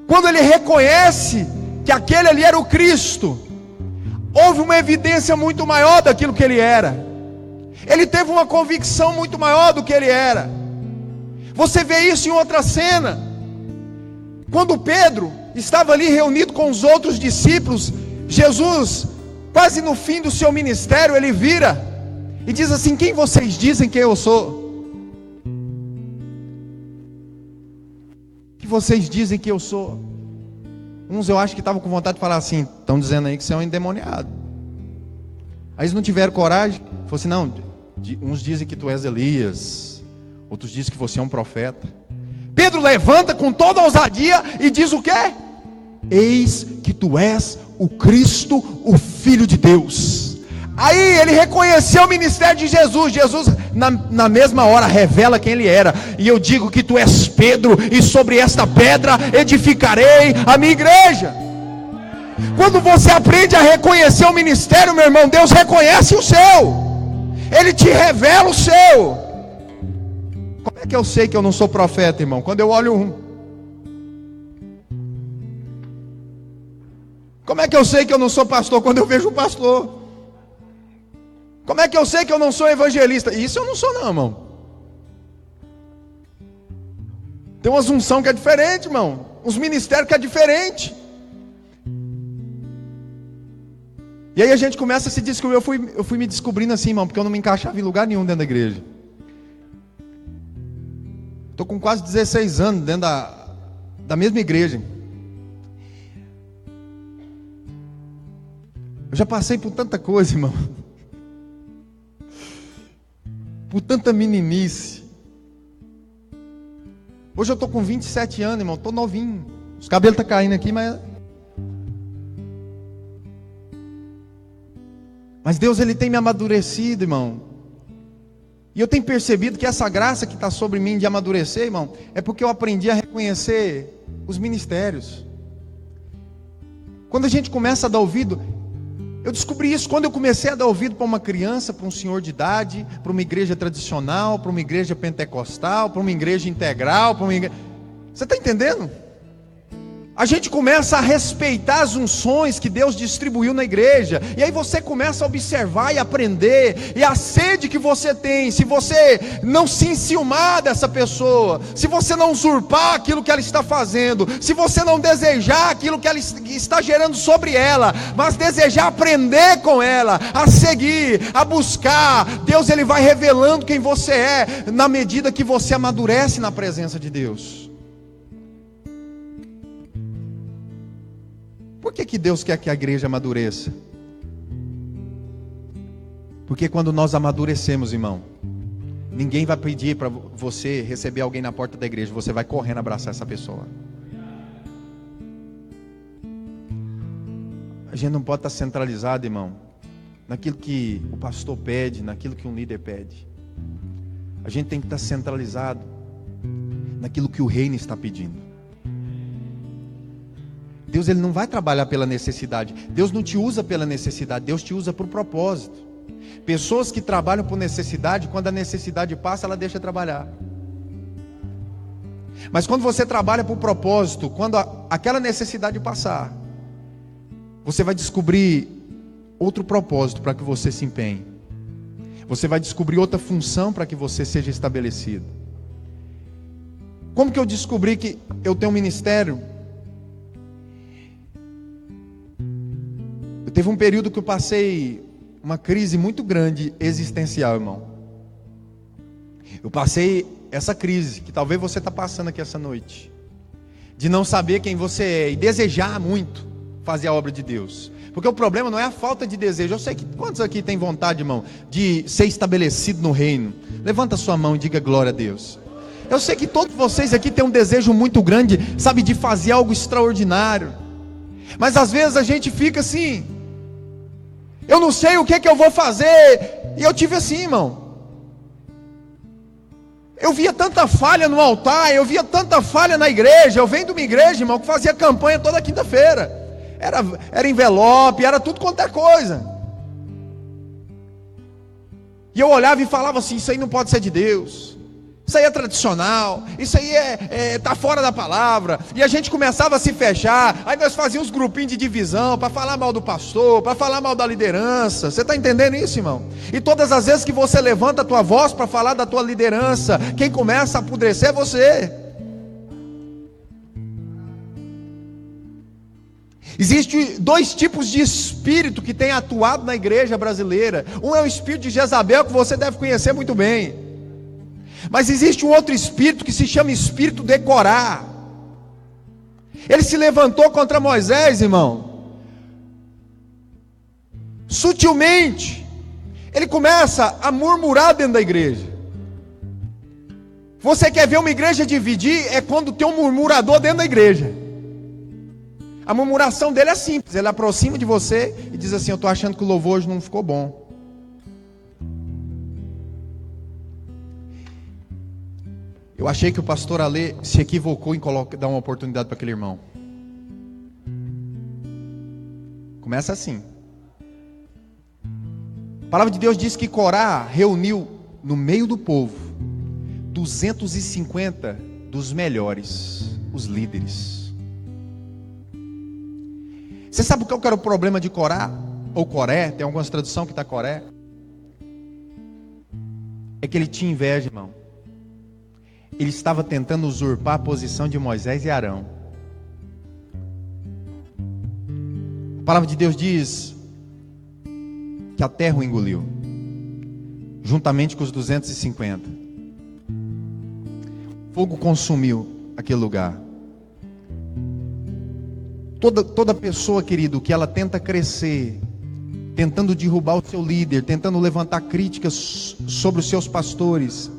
Quando ele reconhece que aquele ali era o Cristo, houve uma evidência muito maior daquilo que ele era. Ele teve uma convicção muito maior do que ele era. Você vê isso em outra cena. Quando Pedro estava ali reunido com os outros discípulos, Jesus, quase no fim do seu ministério, ele vira e diz assim: quem vocês dizem que eu sou? Que vocês dizem que eu sou? Uns eu acho que estavam com vontade de falar assim: estão dizendo aí que você é um endemoniado. Aí eles não tiveram coragem. Falou assim: não, uns dizem que tu és Elias, outros dizem que você é um profeta. Pedro levanta com toda a ousadia e diz o quê? Eis que tu és o Cristo, o Filho de Deus. Aí ele reconheceu o ministério de Jesus. Jesus na mesma hora revela quem ele era. E eu digo que tu és Pedro, e sobre esta pedra edificarei a minha igreja. Quando você aprende a reconhecer o ministério, meu irmão, Deus reconhece o seu. Ele te revela o seu. Como é que eu sei que eu não sou profeta, irmão? Quando eu olho um. Como é que eu sei que eu não sou pastor? Quando eu vejo um pastor. Como é que eu sei que eu não sou evangelista? Isso eu não sou não, irmão. Tem uma unção que é diferente, irmão. uns ministérios que é diferente. E aí a gente começa a se descobrir. Eu fui me descobrindo assim, irmão, porque eu não me encaixava em lugar nenhum dentro da igreja. Estou com quase 16 anos dentro da mesma igreja. Eu já passei por tanta coisa, irmão. Por tanta meninice. Hoje eu estou com 27 anos, irmão. Estou novinho. Os cabelos estão caindo aqui, mas Deus, Ele tem me amadurecido, irmão. E eu tenho percebido que essa graça que está sobre mim de amadurecer, irmão, é porque eu aprendi a reconhecer os ministérios. Quando a gente começa a dar ouvido, eu descobri isso quando eu comecei a dar ouvido para uma criança, para um senhor de idade, para uma igreja tradicional, para uma igreja pentecostal, para uma igreja integral, Você está entendendo? A gente começa a respeitar as unções que Deus distribuiu na igreja. E aí você começa a observar e aprender. E a sede que você tem, se você não se enciumar dessa pessoa, se você não usurpar aquilo que ela está fazendo, se você não desejar aquilo que ela está gerando sobre ela, mas desejar aprender com ela, a seguir, a buscar, Deus, Ele vai revelando quem você é, na medida que você amadurece na presença de Deus. Por que Deus quer que a igreja amadureça? Porque quando nós amadurecemos, irmão, ninguém vai pedir para você receber alguém na porta da igreja, você vai correndo abraçar essa pessoa. A gente não pode estar centralizado, irmão, naquilo que o pastor pede, naquilo que um líder pede. A gente tem que estar centralizado naquilo que o reino está pedindo. Deus, Ele não vai trabalhar pela necessidade. Deus não te usa pela necessidade, Deus te usa por propósito. Pessoas que trabalham por necessidade, quando a necessidade passa, ela deixa de trabalhar. Mas quando você trabalha por propósito, quando aquela necessidade passar, você vai descobrir outro propósito para que você se empenhe. Você vai descobrir outra função para que você seja estabelecido. Como que eu descobri que eu tenho um ministério? Teve um período que eu passei uma crise muito grande existencial, irmão. Eu passei essa crise que talvez você está passando aqui essa noite, de não saber quem você é e desejar muito fazer a obra de Deus. Porque o problema não é a falta de desejo. Eu sei que quantos aqui têm vontade, irmão, de ser estabelecido no reino? Levanta a sua mão e diga glória a Deus. Eu sei que todos vocês aqui têm um desejo muito grande, sabe, de fazer algo extraordinário. Mas às vezes a gente fica assim, eu não sei o que eu vou fazer. E eu tive assim, irmão. Eu via tanta falha no altar, eu via tanta falha na igreja. Eu venho de uma igreja, irmão, que fazia campanha toda quinta-feira. Era envelope, era tudo quanto é coisa. E eu olhava e falava assim, isso aí não pode ser de Deus. Isso aí é tradicional, isso aí tá fora da palavra. E a gente começava a se fechar. Aí nós fazíamos grupinhos de divisão para falar mal do pastor, para falar mal da liderança. Você está entendendo isso, irmão? E todas as vezes que você levanta a tua voz para falar da tua liderança, quem começa a apodrecer é você. Existem dois tipos de espírito que tem atuado na igreja brasileira. Um é o espírito de Jezabel, que você deve conhecer muito bem. Mas existe um outro espírito que se chama espírito de Corá. Ele se levantou contra Moisés, irmão. Sutilmente, ele começa a murmurar dentro da igreja. Você quer ver uma igreja dividir? É quando tem um murmurador dentro da igreja. A murmuração dele é simples. Ele aproxima de você e diz assim, eu estou achando que o louvor hoje não ficou bom. Eu achei que o pastor Alê se equivocou em dar uma oportunidade para aquele irmão. Começa assim. A palavra de Deus diz que Corá reuniu no meio do povo 250 dos melhores, os líderes. Você sabe qual que era o problema de Corá? Ou Coré, tem algumas traduções que está Coré. É que ele tinha inveja, irmão. Ele estava tentando usurpar a posição de Moisés e Arão. A palavra de Deus diz que a terra o engoliu, juntamente com os 250. Fogo consumiu aquele lugar. Toda pessoa, querido, que ela tenta crescer, tentando derrubar o seu líder, tentando levantar críticas sobre os seus pastores,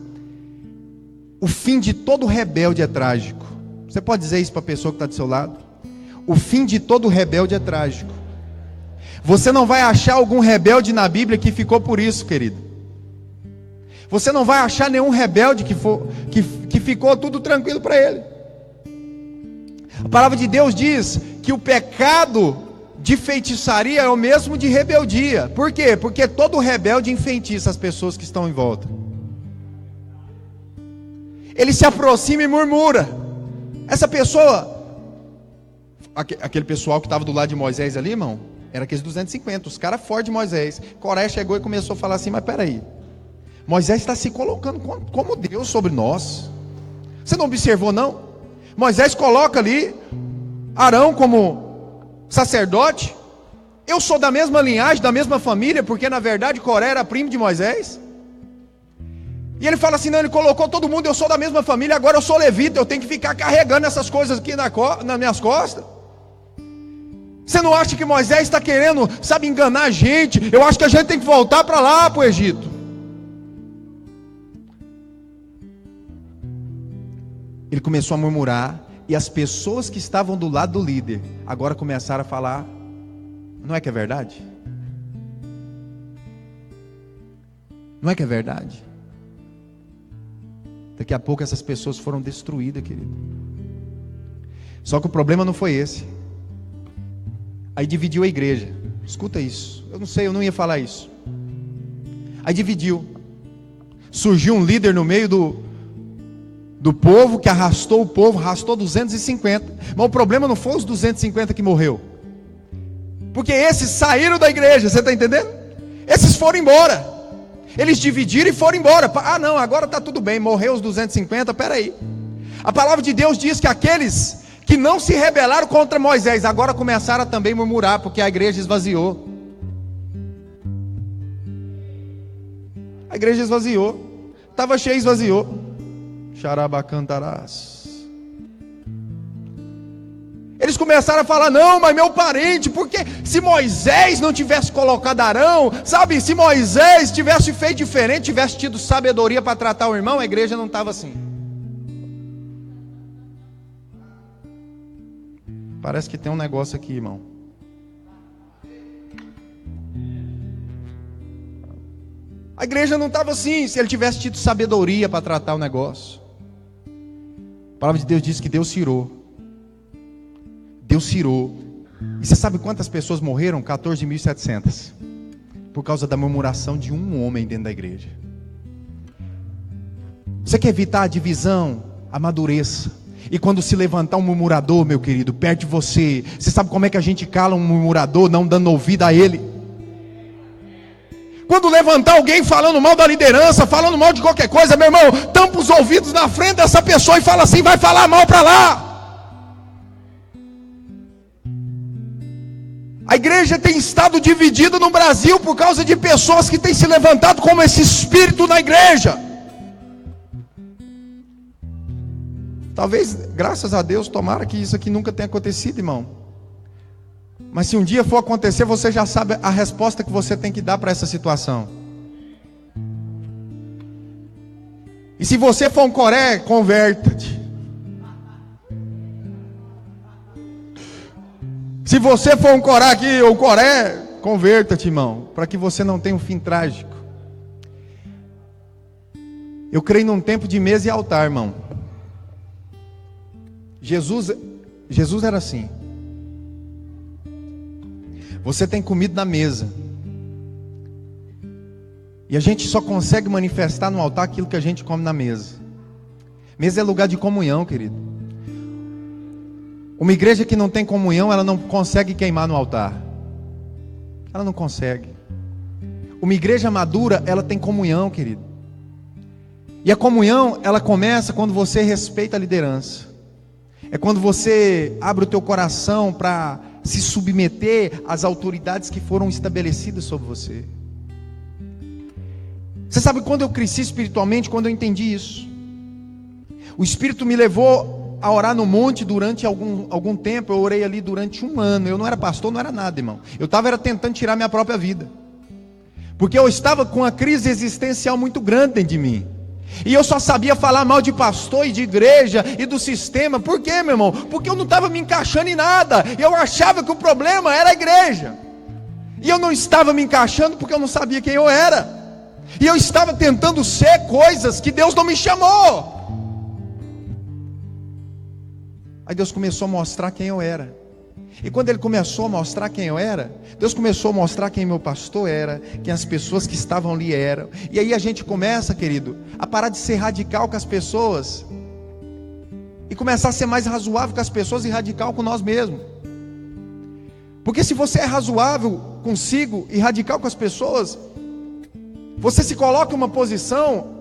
o fim de todo rebelde é trágico. Você pode dizer isso para a pessoa que está do seu lado? O fim de todo rebelde é trágico. Você não vai achar algum rebelde na Bíblia que ficou por isso, querido. Você não vai achar nenhum rebelde que ficou tudo tranquilo para ele. A palavra de Deus diz que o pecado de feitiçaria é o mesmo de rebeldia. Por quê? Porque todo rebelde enfeitiça as pessoas que estão em volta. Ele se aproxima e murmura. Essa pessoa, aquele pessoal que estava do lado de Moisés ali, irmão, era aqueles 250, os caras fortes de Moisés. Coré chegou e começou a falar assim: mas peraí, Moisés está se colocando como Deus sobre nós. Você não observou não? Moisés coloca ali Arão como sacerdote. Eu sou da mesma linhagem, da mesma família, porque na verdade Coré era primo de Moisés. E ele fala assim: não, ele colocou todo mundo, eu sou da mesma família, agora eu sou levita, eu tenho que ficar carregando essas coisas aqui nas minhas costas. Você não acha que Moisés está querendo, sabe, enganar a gente? Eu acho que a gente tem que voltar para lá, para o Egito. Ele começou a murmurar, e as pessoas que estavam do lado do líder agora começaram a falar: não é que é verdade? Não é que é verdade? Daqui a pouco essas pessoas foram destruídas, querido. Só que o problema não foi esse. Aí dividiu a igreja. Escuta isso. Eu não sei, eu não ia falar isso. Aí dividiu. Surgiu um líder no meio do povo, que arrastou o povo, arrastou 250. Mas o problema não foi os 250 que morreu, porque esses saíram da igreja, você está entendendo? Esses foram embora. Eles dividiram e foram embora. Ah não, agora está tudo bem, morreu os 250, peraí. A palavra de Deus diz que aqueles que não se rebelaram contra Moisés, agora começaram a também murmurar, porque a igreja esvaziou. A igreja esvaziou. Estava cheia, esvaziou. Xarabacantarás. Eles começaram a falar: não, mas meu parente, porque se Moisés não tivesse colocado Arão, sabe, se Moisés tivesse feito diferente, tivesse tido sabedoria para tratar o irmão, a igreja não estava assim. Parece que tem um negócio aqui, irmão. A igreja não estava assim, se ele tivesse tido sabedoria para tratar o negócio. A palavra de Deus diz que Deus cirou. Deus cirou. E você sabe quantas pessoas morreram? 14.700. Por causa da murmuração de um homem dentro da igreja. Você quer evitar a divisão? Amadureça. E quando se levantar um murmurador, meu querido, perto de você, você sabe como é que a gente cala um murmurador? Não dando ouvido a ele. Quando levantar alguém falando mal da liderança, falando mal de qualquer coisa, meu irmão, tampa os ouvidos na frente dessa pessoa e fala assim: vai falar mal para lá. A igreja tem estado dividida no Brasil por causa de pessoas que têm se levantado como esse espírito na igreja. Talvez, graças a Deus, tomara que isso aqui nunca tenha acontecido, irmão. Mas se um dia for acontecer, você já sabe a resposta que você tem que dar para essa situação. E se você for um Coré, converta-te. Se você for um Coré aqui, ou Coré, converta-te, irmão, para que você não tenha um fim trágico. Eu creio num tempo de mesa e altar, irmão. Jesus era assim. Você tem comida na mesa, e a gente só consegue manifestar no altar aquilo que a gente come na mesa. Mesa é lugar de comunhão, querido. Uma igreja que não tem comunhão, ela não consegue queimar no altar. Ela não consegue. Uma igreja madura, ela tem comunhão, querido. E a comunhão, ela começa quando você respeita a liderança. É quando você abre o teu coração para se submeter às autoridades que foram estabelecidas sobre você. Você sabe, quando eu cresci espiritualmente, quando eu entendi isso, o Espírito me levou a orar no monte durante algum tempo. Eu orei ali durante 1 ano. Eu não era pastor, não era nada, irmão. Eu estava tentando tirar minha própria vida, porque eu estava com uma crise existencial muito grande dentro de mim. E eu só sabia falar mal de pastor e de igreja e do sistema. Por quê, meu irmão? Porque eu não estava me encaixando em nada. Eu achava que o problema era a igreja, e eu não estava me encaixando porque eu não sabia quem eu era. E eu estava tentando ser coisas que Deus não me chamou. Aí Deus começou a mostrar quem eu era. E quando Ele começou a mostrar quem eu era, Deus começou a mostrar quem meu pastor era, quem as pessoas que estavam ali eram. E aí a gente começa, querido, a parar de ser radical com as pessoas e começar a ser mais razoável com as pessoas e radical com nós mesmos. Porque se você é razoável consigo e radical com as pessoas, você se coloca em uma posição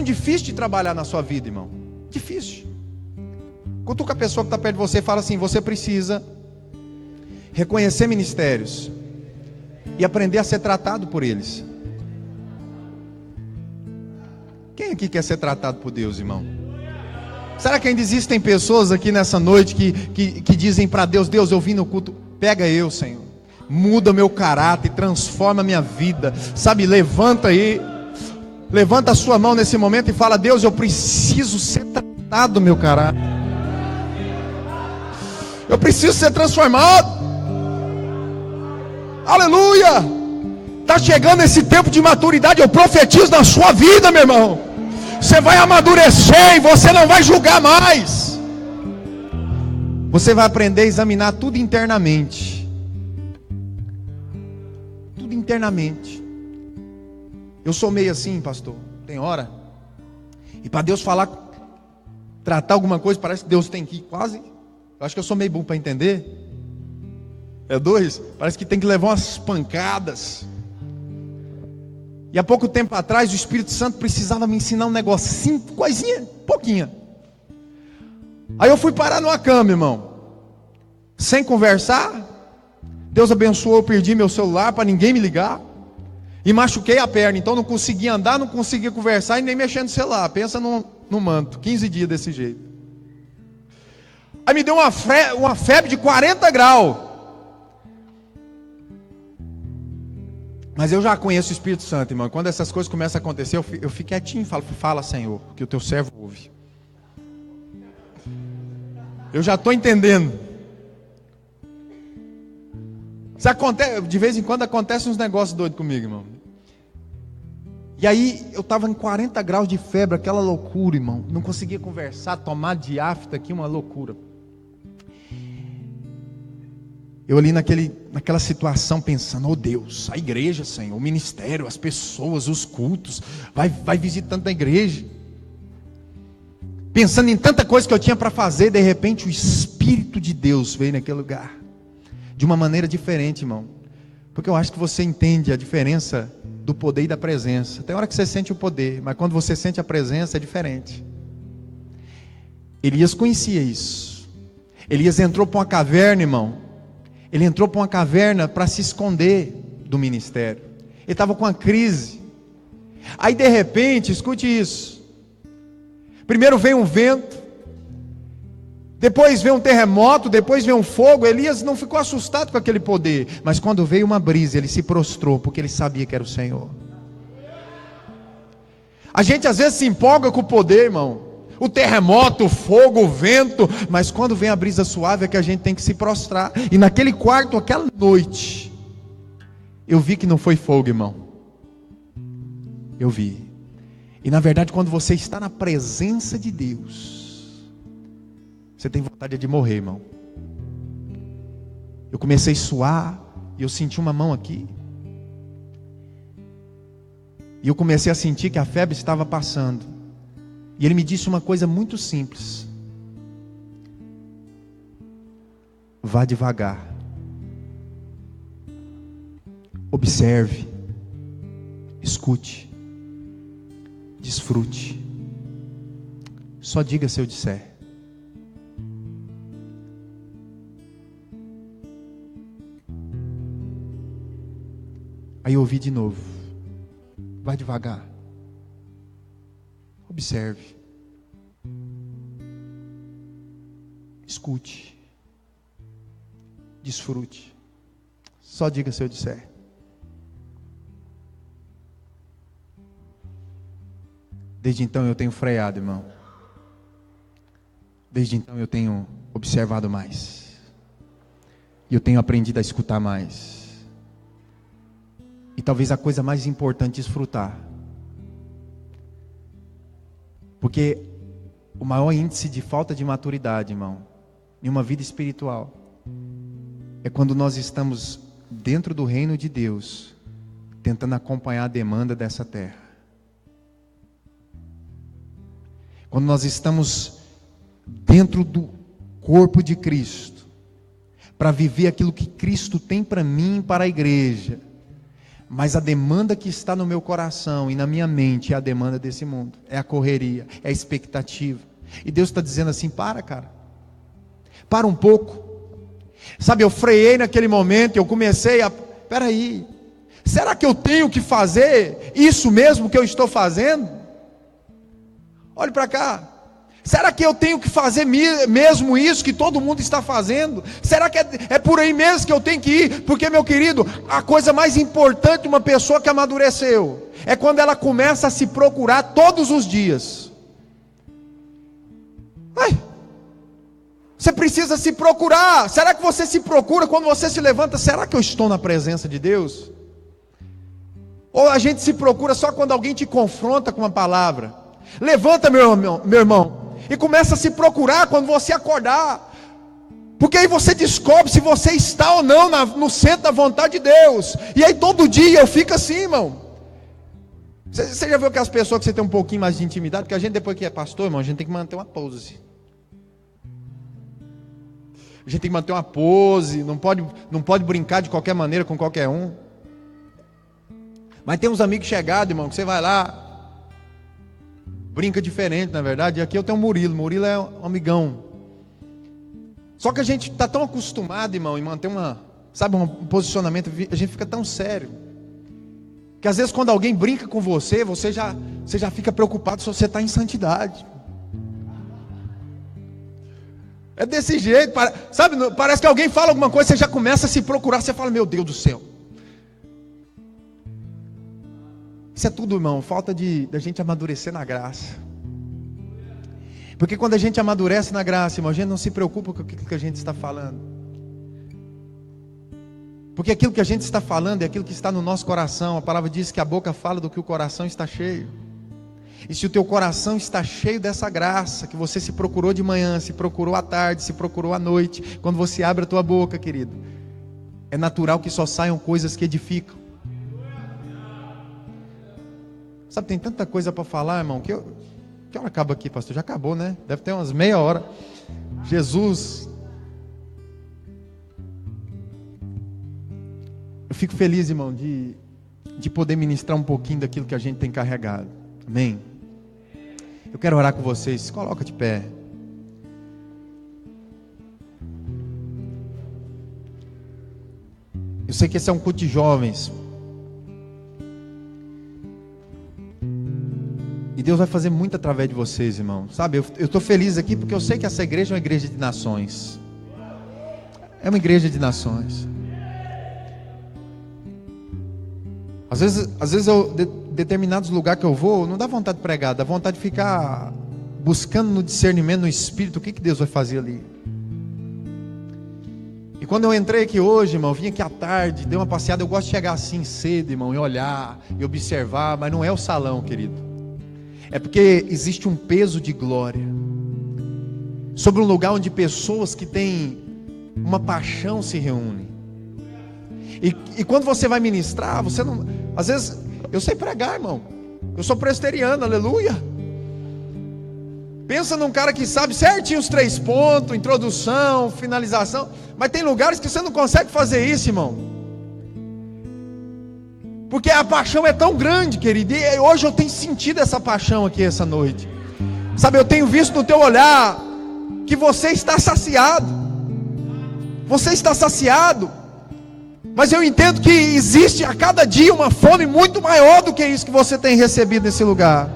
difícil de trabalhar na sua vida, irmão. Difícil. Cutuca a pessoa que está perto de você e fala assim: você precisa reconhecer ministérios e aprender a ser tratado por eles. Quem aqui quer ser tratado por Deus, irmão? Será que ainda existem pessoas aqui nessa noite que dizem para Deus: Deus, eu vim no culto, pega eu, Senhor, muda meu caráter, transforma minha vida, sabe? Levanta aí, levanta a sua mão nesse momento e fala: Deus, eu preciso ser tratado do meu caráter, eu preciso ser transformado. Aleluia! Está chegando esse tempo de maturidade. Eu profetizo na sua vida, meu irmão. Você vai amadurecer e você não vai julgar mais. Você vai aprender a examinar tudo internamente. Tudo internamente. Eu sou meio assim, pastor. Tem hora. E para Deus falar, tratar alguma coisa, parece que Deus tem que ir quase. Eu acho que eu sou meio bom para entender. É 2. Parece que tem que levar umas pancadas. E há pouco tempo atrás o Espírito Santo precisava me ensinar um negocinho, coisinha, pouquinha. Aí eu fui parar numa cama, irmão, sem conversar. Deus abençoou, eu perdi meu celular para ninguém me ligar. E machuquei a perna, então não conseguia andar, não conseguia conversar e nem mexer no celular. Pensa no manto, 15 dias desse jeito. Aí me deu uma febre de 40 graus. Mas eu já conheço o Espírito Santo, irmão. Quando essas coisas começam a acontecer, eu fico quietinho e falo: fala, Senhor, que o teu servo ouve. Eu já estou entendendo. De vez em quando acontecem uns negócios doidos comigo, irmão. E aí eu estava em 40 graus de febre, aquela loucura, irmão. Não conseguia conversar, tomar diáfita aqui, uma loucura. Eu ali naquela situação pensando: oh Deus, a igreja, Senhor, o ministério, as pessoas, os cultos, vai visitando a igreja. Pensando em tanta coisa que eu tinha para fazer, de repente o Espírito de Deus veio naquele lugar. De uma maneira diferente, irmão. Porque eu acho que você entende a diferença do poder e da presença. Tem hora que você sente o poder, mas quando você sente a presença é diferente. Elias conhecia isso. Elias entrou para uma caverna, irmão. Ele entrou para uma caverna para se esconder do ministério. Ele estava com uma crise. Aí de repente, escute isso. Primeiro veio um vento, depois veio um terremoto, depois veio um fogo. Elias não ficou assustado com aquele poder, mas quando veio uma brisa, ele se prostrou, porque ele sabia que era o Senhor. A gente às vezes se empolga com o poder, irmão. O terremoto, o fogo, o vento, mas quando vem a brisa suave é que a gente tem que se prostrar. E naquele quarto, aquela noite, eu vi que não foi fogo, irmão. Eu vi. E na verdade, quando você está na presença de Deus, você tem vontade de morrer, irmão. Eu comecei a suar e eu senti uma mão aqui. E eu comecei a sentir que a febre estava passando. E ele me disse uma coisa muito simples: vá devagar, observe, escute, desfrute. Só diga se eu disser. Aí eu ouvi de novo: vai devagar, observe, escute, desfrute. Só diga se eu disser. Desde então eu tenho freado, irmão. Desde então eu tenho observado mais. E eu tenho aprendido a escutar mais. E talvez a coisa mais importante é desfrutar. Porque o maior índice de falta de maturidade, irmão, em uma vida espiritual, é quando nós estamos dentro do reino de Deus, tentando acompanhar a demanda dessa terra. Quando nós estamos dentro do corpo de Cristo, para viver aquilo que Cristo tem para mim e para a igreja, mas a demanda que está no meu coração e na minha mente é a demanda desse mundo, é a correria, é a expectativa. E Deus está dizendo assim: para um pouco. Sabe, eu freiei naquele momento, eu comecei a, peraí, será que eu tenho que fazer isso mesmo que eu estou fazendo? Olhe para cá. Será que eu tenho que fazer mesmo isso que todo mundo está fazendo? Será que é por aí mesmo que eu tenho que ir? Porque, meu querido, a coisa mais importante de uma pessoa que amadureceu é quando ela começa a se procurar todos os dias. Você precisa se procurar. Será que você se procura quando você se levanta? Será que eu estou na presença de Deus? Ou a gente se procura só quando alguém te confronta com uma palavra? Levanta, meu irmão, e começa a se procurar quando você acordar, porque aí você descobre se você está ou não no centro da vontade de Deus. E aí todo dia eu fico assim, irmão. Você já viu aquelas pessoas que você tem um pouquinho mais de intimidade? Porque a gente, depois que é pastor, irmão, a gente tem que manter uma pose. A gente tem que manter uma pose, não pode brincar de qualquer maneira com qualquer um. Mas tem uns amigos chegados, irmão, que você vai lá, brinca diferente, na verdade. E aqui eu tenho o Murilo é um amigão. Só que a gente está tão acostumado, irmão, em manter um posicionamento, a gente fica tão sério, que às vezes quando alguém brinca com você, você já fica preocupado se você está em santidade. É desse jeito, sabe, parece que alguém fala alguma coisa, você já começa a se procurar, você fala: meu Deus do céu. Isso é tudo, irmão, falta da gente amadurecer na graça. Porque quando a gente amadurece na graça, irmão, a gente não se preocupa com aquilo que a gente está falando. Porque aquilo que a gente está falando é aquilo que está no nosso coração. A palavra diz que a boca fala do que o coração está cheio. E se o teu coração está cheio dessa graça, que você se procurou de manhã, se procurou à tarde, se procurou à noite, quando você abre a tua boca, querido, é natural que só saiam coisas que edificam. Sabe, tem tanta coisa para falar, irmão, que hora acaba aqui, pastor? Já acabou, né? Deve ter umas meia hora. Jesus. Eu fico feliz, irmão, de poder ministrar um pouquinho daquilo que a gente tem carregado. Amém? Eu quero orar com vocês. Se coloca de pé. Eu sei que esse é um culto de jovens. E Deus vai fazer muito através de vocês, irmão. Sabe, eu estou feliz aqui porque eu sei que essa igreja é uma igreja de nações. É uma igreja de nações. Às vezes determinados lugares que eu vou, não dá vontade de pregar, dá vontade de ficar buscando no discernimento, no espírito, o que Deus vai fazer ali. E quando eu entrei aqui hoje, irmão, vim aqui à tarde, dei uma passeada. Eu gosto de chegar assim cedo, irmão, e olhar, e observar, mas não é o salão, querido. É porque existe um peso de glória sobre um lugar onde pessoas que têm uma paixão se reúnem. E quando você vai ministrar, você não... Às vezes, eu sei pregar, irmão. Eu sou presbiteriano, aleluia. Pensa num cara que sabe certinho os 3 pontos, introdução, finalização. Mas tem lugares que você não consegue fazer isso, irmão. Porque a paixão é tão grande, querido. E hoje eu tenho sentido essa paixão aqui essa noite. Sabe, eu tenho visto no teu olhar que você está saciado. Você está saciado. Mas eu entendo que existe a cada dia uma fome muito maior do que isso que você tem recebido nesse lugar.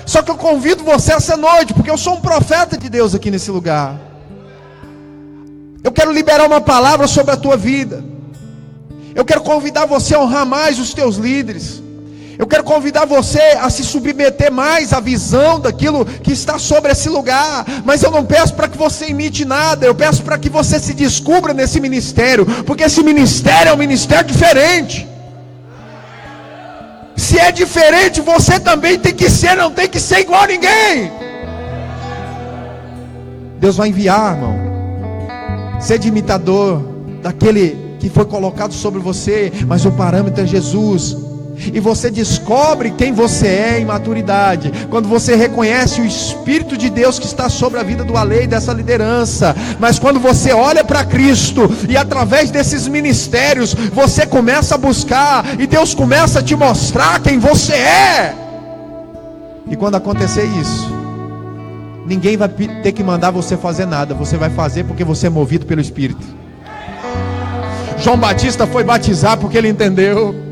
Só que eu convido você essa noite, porque eu sou um profeta de Deus aqui nesse lugar. Eu quero liberar uma palavra sobre a tua vida. Eu quero convidar você a honrar mais os teus líderes. Eu quero convidar você a se submeter mais à visão daquilo que está sobre esse lugar. Mas eu não peço para que você imite nada. Eu peço para que você se descubra nesse ministério. Porque esse ministério é um ministério diferente. Se é diferente, você também tem que ser. Não tem que ser igual a ninguém. Deus vai enviar, irmão. Seja imitador daquele que foi colocado sobre você. Mas o parâmetro é Jesus. E você descobre quem você é em maturidade quando você reconhece o Espírito de Deus que está sobre a vida do Alê e dessa liderança. Mas quando você olha para Cristo e através desses ministérios você começa a buscar, e Deus começa a te mostrar quem você é. E quando acontecer isso, ninguém vai ter que mandar você fazer nada. Você vai fazer porque você é movido pelo Espírito. João Batista foi batizar porque ele entendeu.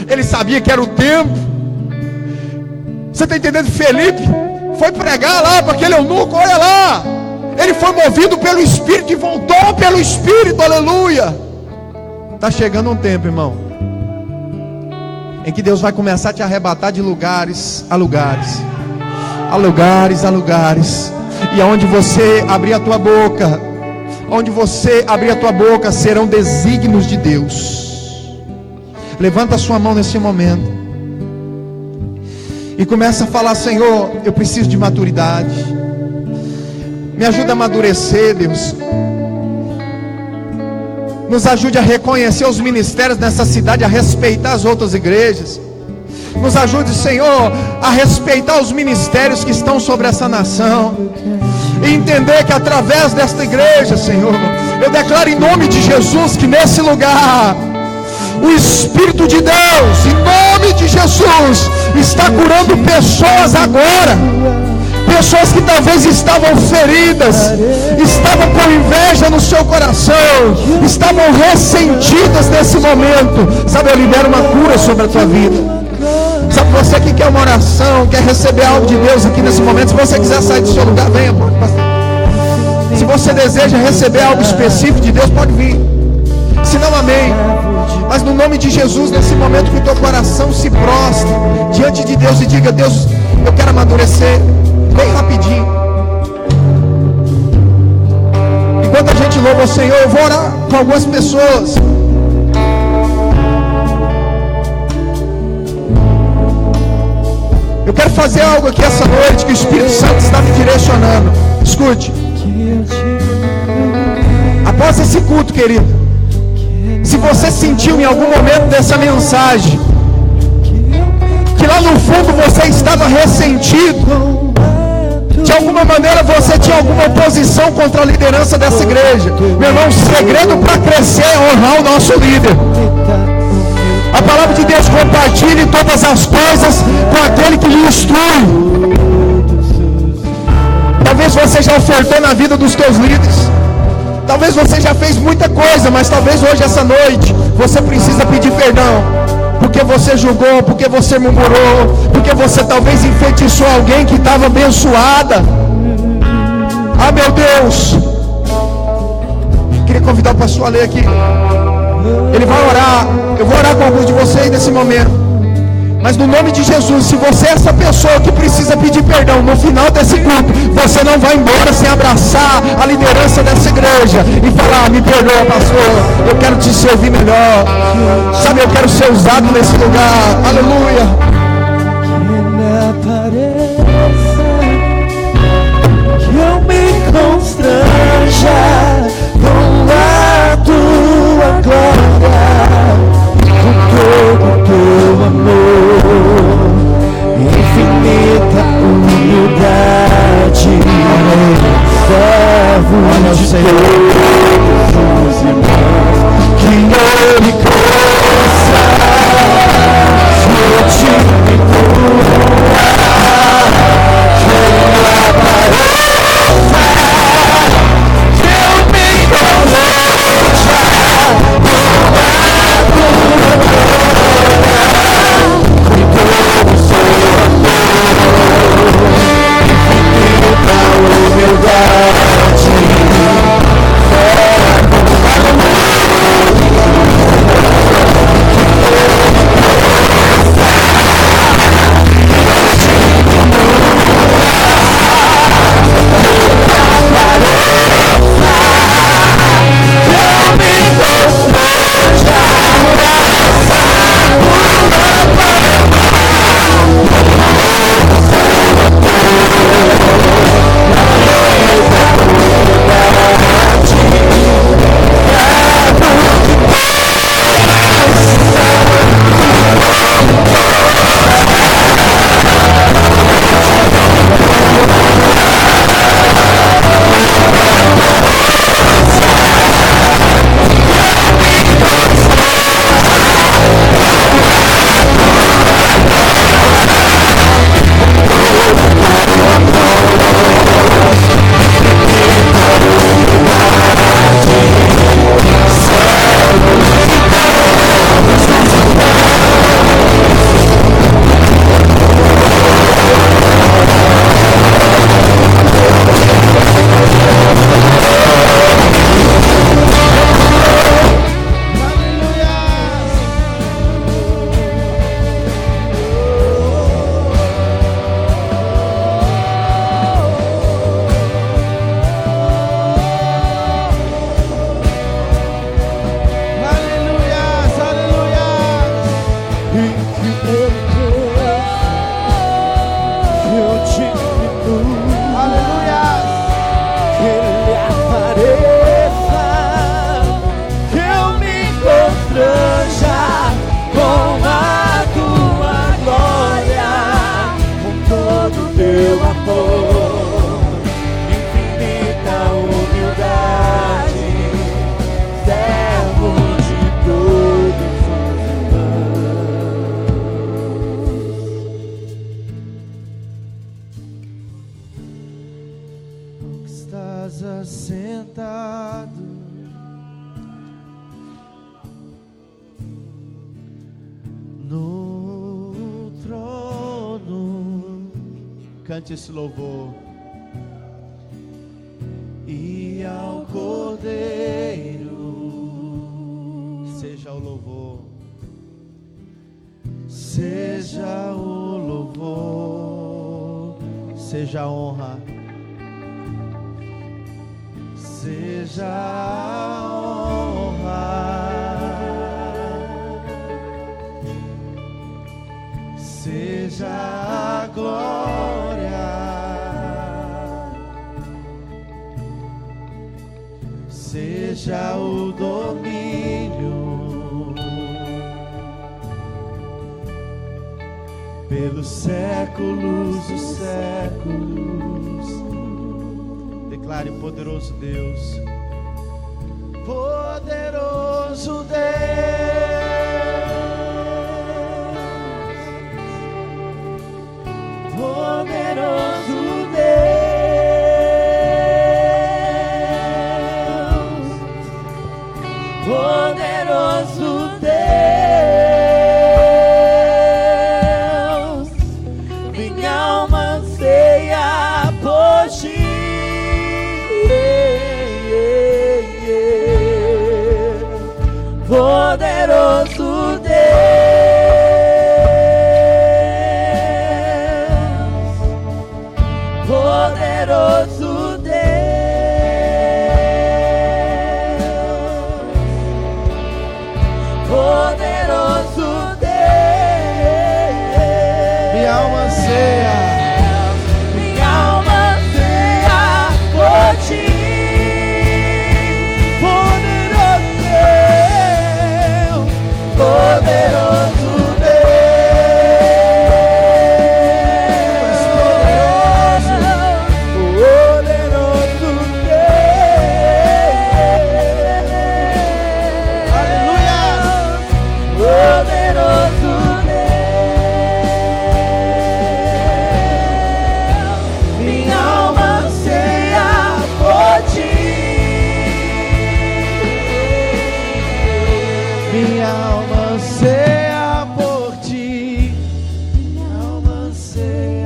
Ele sabia que era o tempo. Você está entendendo? Felipe foi pregar lá para aquele eunuco, olha lá. Ele foi movido pelo Espírito e voltou pelo Espírito, aleluia. Está chegando um tempo, irmão, em que Deus vai começar a te arrebatar de lugares a lugares. A lugares a lugares. E aonde você abrir a tua boca, onde você abrir a tua boca, serão desígnios de Deus. Levanta a sua mão nesse momento e começa a falar: Senhor, eu preciso de maturidade. Me ajuda a amadurecer, Deus. Nos ajude a reconhecer os ministérios nessa cidade, a respeitar as outras igrejas. Nos ajude, Senhor, a respeitar os ministérios que estão sobre essa nação. E entender que através desta igreja, Senhor, eu declaro em nome de Jesus que nesse lugar o Espírito de Deus, em nome de Jesus, está curando pessoas agora. Pessoas que talvez estavam feridas, estavam com inveja no seu coração, estavam ressentidas nesse momento. Sabe, eu libero uma cura sobre a tua vida. Sabe, você que quer uma oração, quer receber algo de Deus aqui nesse momento, se você quiser sair do seu lugar, venha, pastor. Se você deseja receber algo específico de Deus, pode vir. Se não, amém. Mas no nome de Jesus, nesse momento que o teu coração se prostre diante de Deus e diga: Deus, eu quero amadurecer. Bem rapidinho. Enquanto a gente louva o Senhor, eu vou orar com algumas pessoas. Eu quero fazer algo aqui essa noite que o Espírito Santo está me direcionando. Escute. Após esse culto, querido, se você sentiu em algum momento dessa mensagem que lá no fundo você estava ressentido, de alguma maneira você tinha alguma oposição contra a liderança dessa igreja, meu irmão, o segredo para crescer é honrar o nosso líder. A palavra de Deus: compartilhe todas as coisas com aquele que lhe instrui. Talvez você já ofertou na vida dos teus líderes. Talvez você já fez muita coisa, mas talvez hoje, essa noite, você precisa pedir perdão. Porque você julgou, porque você murmurou, porque você talvez enfeitiçou alguém que estava abençoada. Ah, meu Deus. Queria convidar o pastor a ler aqui. Ele vai orar. Eu vou orar com alguns de vocês nesse momento. Mas no nome de Jesus, se você é essa pessoa que precisa pedir perdão no final desse culto, você não vai embora sem abraçar a liderança dessa igreja e falar: me perdoa, pastor, eu quero te servir melhor. Sabe, eu quero ser usado nesse lugar. Aleluia. Que eu me constranja com a tua glória, com todo o teu amor, infinita humildade, servo de todos os irmãos, que eu me cansa de te perdoar, que eu apareça, que eu Cante esse louvor. E ao Cordeiro seja o louvor, seja o louvor, seja a honra, seja a honra, seja a glória, seja o domínio pelos séculos dos séculos. Declare: poderoso Deus, poderoso Deus, poderoso Deus, poderoso Deus, minha alma anseia por ti. Poderoso Deus, poderoso Deus, poderoso Deus, minha alma anseia por ti. Poderoso Deus, poderoso Deus, aleluia, poderoso Deus, minha alma anseia por ti, minha alma anseia por ti, minha alma anseia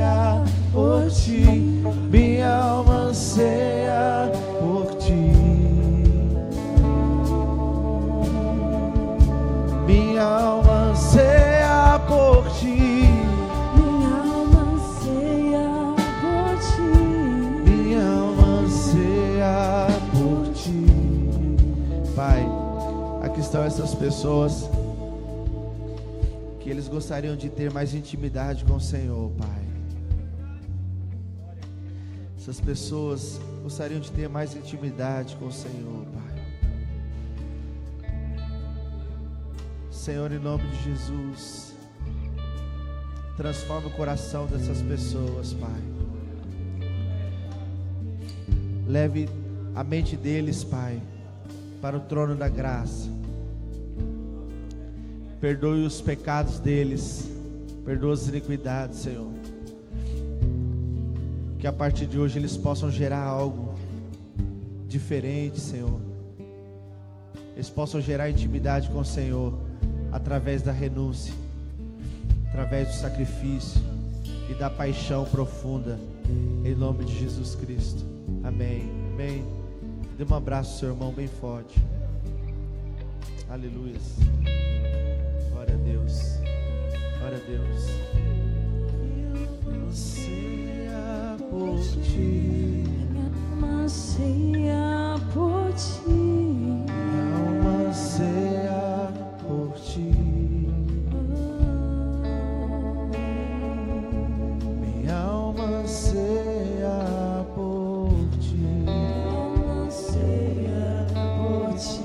por ti, minha alma anseia por ti, minha alma anseia por ti, minha alma anseia por ti, minha alma anseia por ti. Pai, aqui estão essas pessoas que eles gostariam de ter mais intimidade com o Senhor, Pai. Essas pessoas gostariam de ter mais intimidade com o Senhor, Pai. Senhor, em nome de Jesus, transforma o coração dessas pessoas, Pai. Leve a mente deles, Pai, para o trono da graça. Perdoe os pecados deles, perdoa as iniquidades, Senhor. Que a partir de hoje eles possam gerar algo diferente, Senhor. Eles possam gerar intimidade com o Senhor através da renúncia, através do sacrifício e da paixão profunda, em nome de Jesus Cristo. Amém. Amém. Dê um abraço ao seu irmão bem forte. Aleluia. Glória a Deus. Glória a Deus. Eu anseia por ti. Minha alma anseia por ti. Minha alma anseia por ti. Minha alma anseia por ti. Minha alma anseia por ti.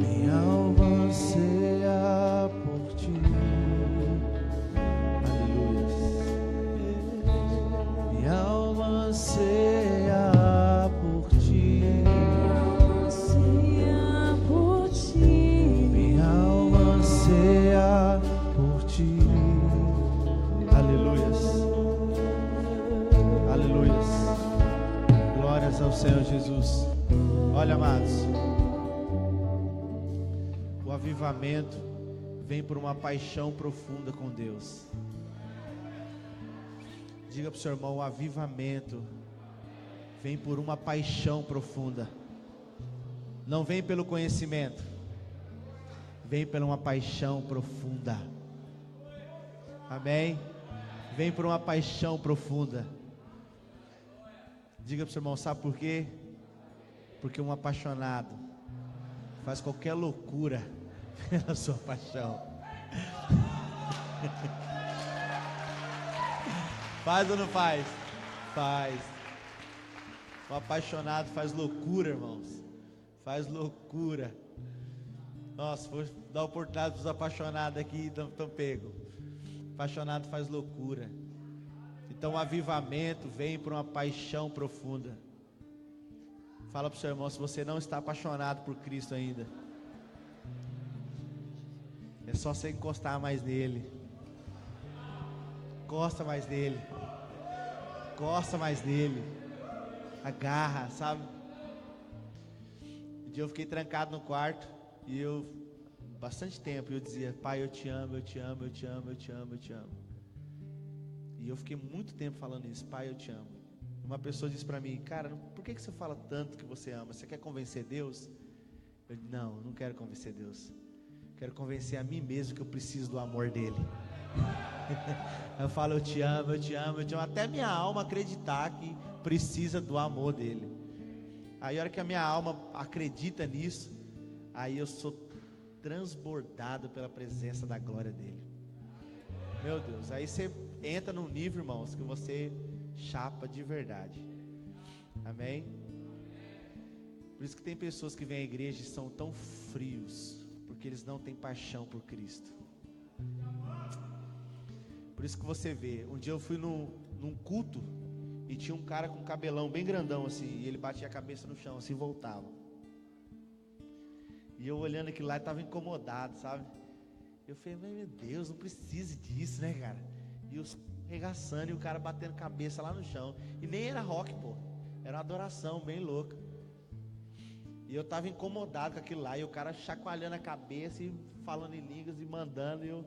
Minha alma anseia por ti. Aleluia. Minha alma anseia por ti. Minha alma anseia por ti. Minha alma anseia por ti. Aleluia. Aleluia. Glórias ao Senhor Jesus. Olha, amados, o avivamento vem por uma paixão profunda com Deus. Diga para o seu irmão: o avivamento vem por uma paixão profunda. Não vem pelo conhecimento, vem por uma paixão profunda. Amém? Vem por uma paixão profunda. Diga para o seu irmão: sabe por quê? Porque um apaixonado faz qualquer loucura pela sua paixão. Faz ou não faz? Faz. O apaixonado faz loucura, irmãos. Faz loucura. Nossa, vou dar oportunidade para os apaixonados aqui, estão pego. Apaixonado faz loucura. Então o avivamento vem por uma paixão profunda. Fala para o seu irmão: se você não está apaixonado por Cristo ainda, é só você encostar mais nele. Encosta mais nele. Encosta mais nele. Agarra, sabe? Um dia eu fiquei trancado no quarto e bastante tempo, eu dizia: Pai, eu te amo, eu te amo, eu te amo, eu te amo, eu te amo. E eu fiquei muito tempo falando isso: Pai, eu te amo. Uma pessoa disse para mim: cara, por que você fala tanto que você ama? Você quer convencer Deus? Eu disse: não quero convencer Deus. Quero convencer a mim mesmo que eu preciso do amor dele. Eu falo: eu te amo, eu te amo, eu te amo, até minha alma acreditar que precisa do amor dele. Aí a hora que a minha alma acredita nisso, aí eu sou transbordado pela presença da glória dele. Meu Deus, aí você entra num nível, irmãos, que você chapa de verdade. Amém? Por isso que tem pessoas que vêm à igreja e são tão frios, porque eles não têm paixão por Cristo. Por isso que você vê, um dia eu fui num culto e tinha um cara com um cabelão bem grandão assim, e ele batia a cabeça no chão assim e voltava. E eu olhando aquilo lá, estava incomodado, sabe? Eu falei: meu Deus, não precisa disso, né, cara? E os regaçando e o cara batendo cabeça lá no chão. E nem era rock, pô, era uma adoração bem louca. E eu estava incomodado com aquilo lá, e o cara chacoalhando a cabeça e falando em línguas e mandando, e eu: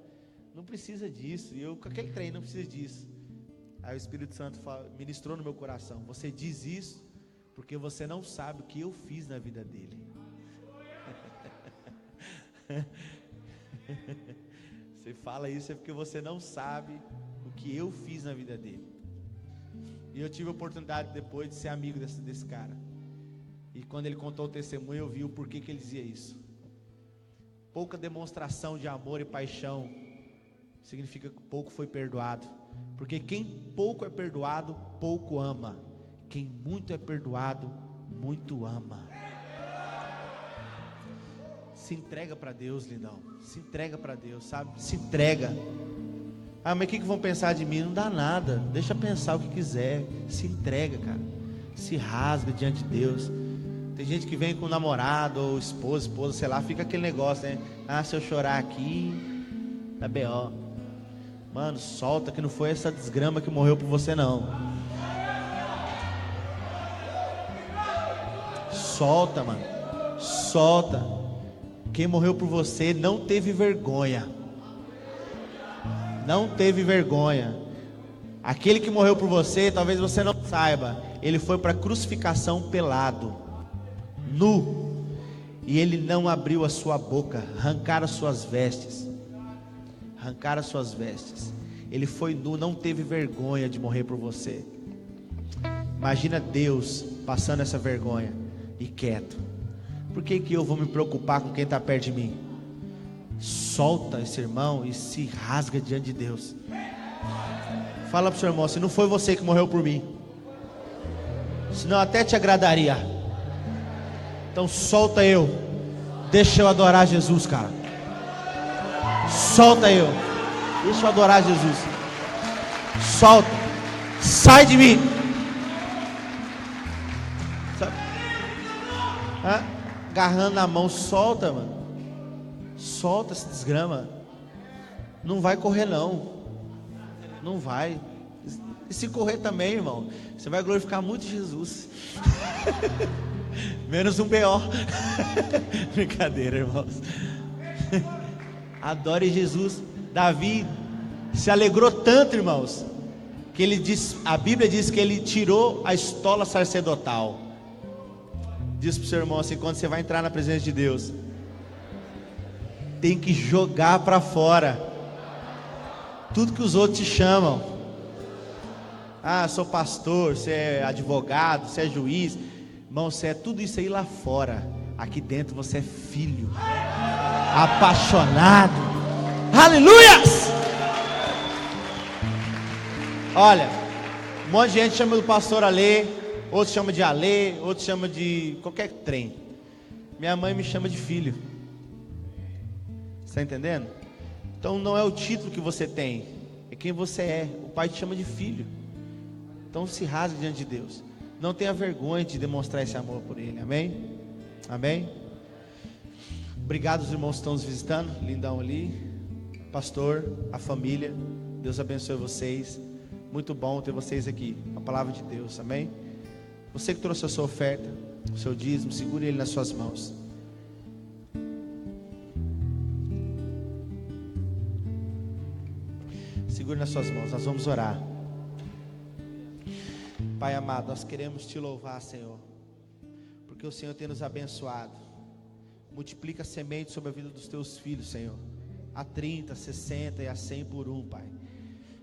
não precisa disso. E eu com aquele trem: não precisa disso. Aí o Espírito Santo ministrou no meu coração: você diz isso porque você não sabe o que eu fiz na vida dele. Você fala isso é porque você não sabe o que eu fiz na vida dele. E eu tive a oportunidade depois de ser amigo desse cara. E quando ele contou o testemunho, eu vi o porquê que ele dizia isso. Pouca demonstração de amor e paixão significa que pouco foi perdoado. Porque quem pouco é perdoado, pouco ama. Quem muito é perdoado, muito ama. Se entrega para Deus, lindão. Se entrega para Deus, sabe? Se entrega. Ah, mas o que vão pensar de mim? Não dá nada. Deixa pensar o que quiser. Se entrega, cara. Se rasga diante de Deus. Tem gente que vem com namorado ou esposa, sei lá, fica aquele negócio, né? Ah, se eu chorar aqui, tá B.O. Mano, solta, que não foi essa desgrama que morreu por você, não. Solta, mano. Solta. Quem morreu por você não teve vergonha. Não teve vergonha. Aquele que morreu por você, talvez você não saiba, ele foi para a crucificação pelado, nu, e ele não abriu a sua boca. Arrancaram as suas vestes. Arrancaram as suas vestes. Ele foi nu, não teve vergonha de morrer por você. Imagina Deus passando essa vergonha e quieto. Por que eu vou me preocupar com quem está perto de mim? Solta esse irmão e se rasga diante de Deus. Fala para o seu irmão: se não foi você que morreu por mim, senão até te agradaria. Então solta eu. Deixa eu adorar Jesus, cara. Solta eu. Deixa eu adorar Jesus. Solta. Sai de mim. Sabe? Agarrando na mão. Solta, mano. Solta esse desgrama. Não vai correr, não. Não vai. E se correr também, irmão, você vai glorificar muito Jesus. Menos um B.O. Brincadeira, irmãos. Adore Jesus. Davi se alegrou tanto, irmãos, que que ele diz, a Bíblia diz que ele tirou a estola sacerdotal. Diz para o seu irmão assim: quando você vai entrar na presença de Deus, tem que jogar para fora tudo que os outros te chamam. Ah, sou pastor, você é advogado, você é juiz. Irmão, você é tudo isso aí lá fora. Aqui dentro você é filho, apaixonado. Aleluias! Olha, um monte de gente chama do pastor Alê, outros chama de Alê, outros chama de qualquer trem. Minha mãe me chama de filho. Está entendendo? Então não é o título que você tem, é quem você é. O pai te chama de filho. Então se rasgue diante de Deus. Não tenha vergonha de demonstrar esse amor por Ele. Amém? Amém? Obrigado aos irmãos que estão nos visitando. Lindão ali, pastor, a família. Deus abençoe vocês. Muito bom ter vocês aqui. A palavra de Deus. Amém? Você que trouxe a sua oferta, o seu dízimo, segure ele nas suas mãos. Segure nas suas mãos. Nós vamos orar. Pai amado, nós queremos te louvar, Senhor, porque o Senhor tem nos abençoado. Multiplica a semente sobre a vida dos teus filhos, Senhor, a 30, 60 e a 100 por um, Pai.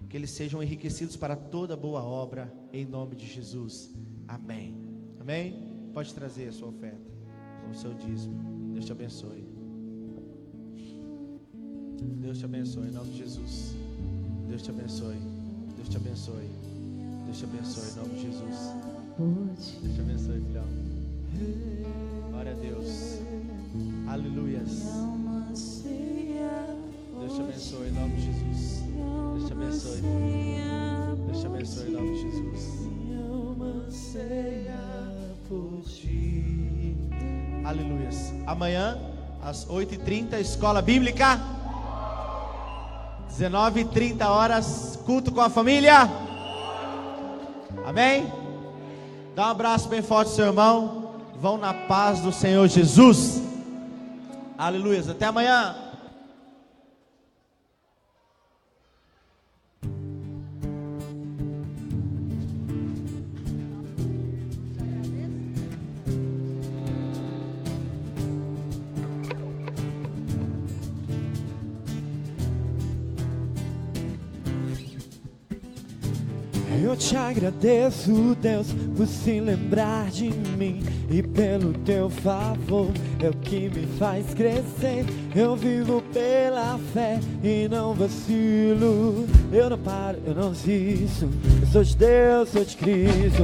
Que eles sejam enriquecidos para toda boa obra, em nome de Jesus. Amém. Amém? Pode trazer a sua oferta, o seu dízimo. Deus te abençoe. Deus te abençoe, em nome de Jesus. Deus te abençoe. Deus te abençoe. Deus te abençoe, em nome de Jesus. Deus te abençoe, filhão. Glória a Deus. Aleluias. Deus te abençoe, em nome de Jesus. Deus te abençoe. Deus te abençoe, em nome de Jesus. Aleluias. Amanhã, às 8h30, escola bíblica. 19h30, culto com a família. Amém? Dá um abraço bem forte ao seu irmão. Vão na paz do Senhor Jesus. Aleluia. Até amanhã. Eu te agradeço, Deus, por se lembrar de mim e pelo teu favor, é o que me faz crescer. Eu vivo pela fé e não vacilo. Eu não paro, eu não desisto. Eu sou de Deus, sou de Cristo.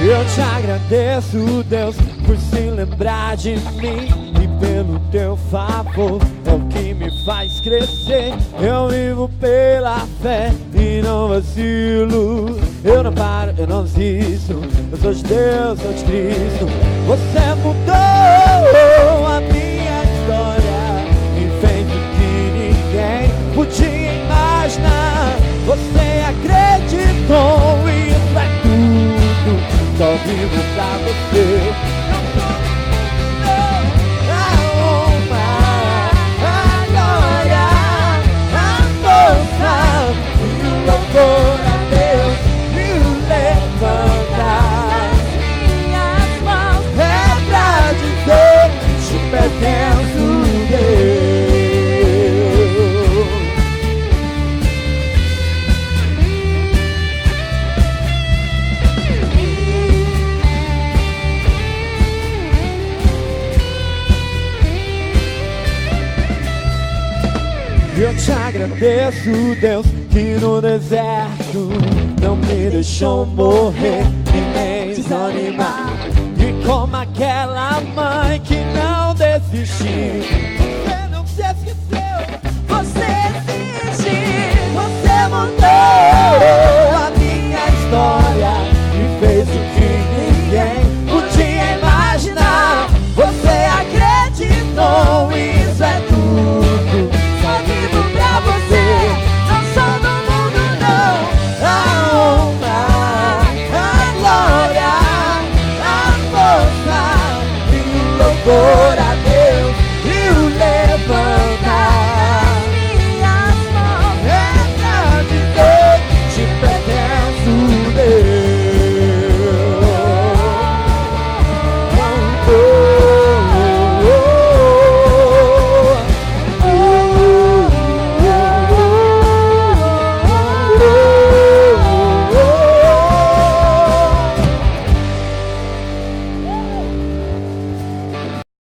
Eu te agradeço, Deus, por se lembrar de mim e pelo teu favor, é o que me faz crescer. Eu vivo pela fé e não vacilo. Eu não paro, eu não desisto. Eu sou de Deus, sou de Cristo. Você mudou a minha história e fez o que ninguém podia imaginar. Você acreditou e isso é tudo. Só vivo pra você. A honra, a glória, a força e o louvor a Deus me levantar. Minhas mãos é pra dizer: te pertenço, Deus. Eu te agradeço, Deus, que no deserto não me deixou morrer e nem desanimar. E como aquela mãe que não desistiu,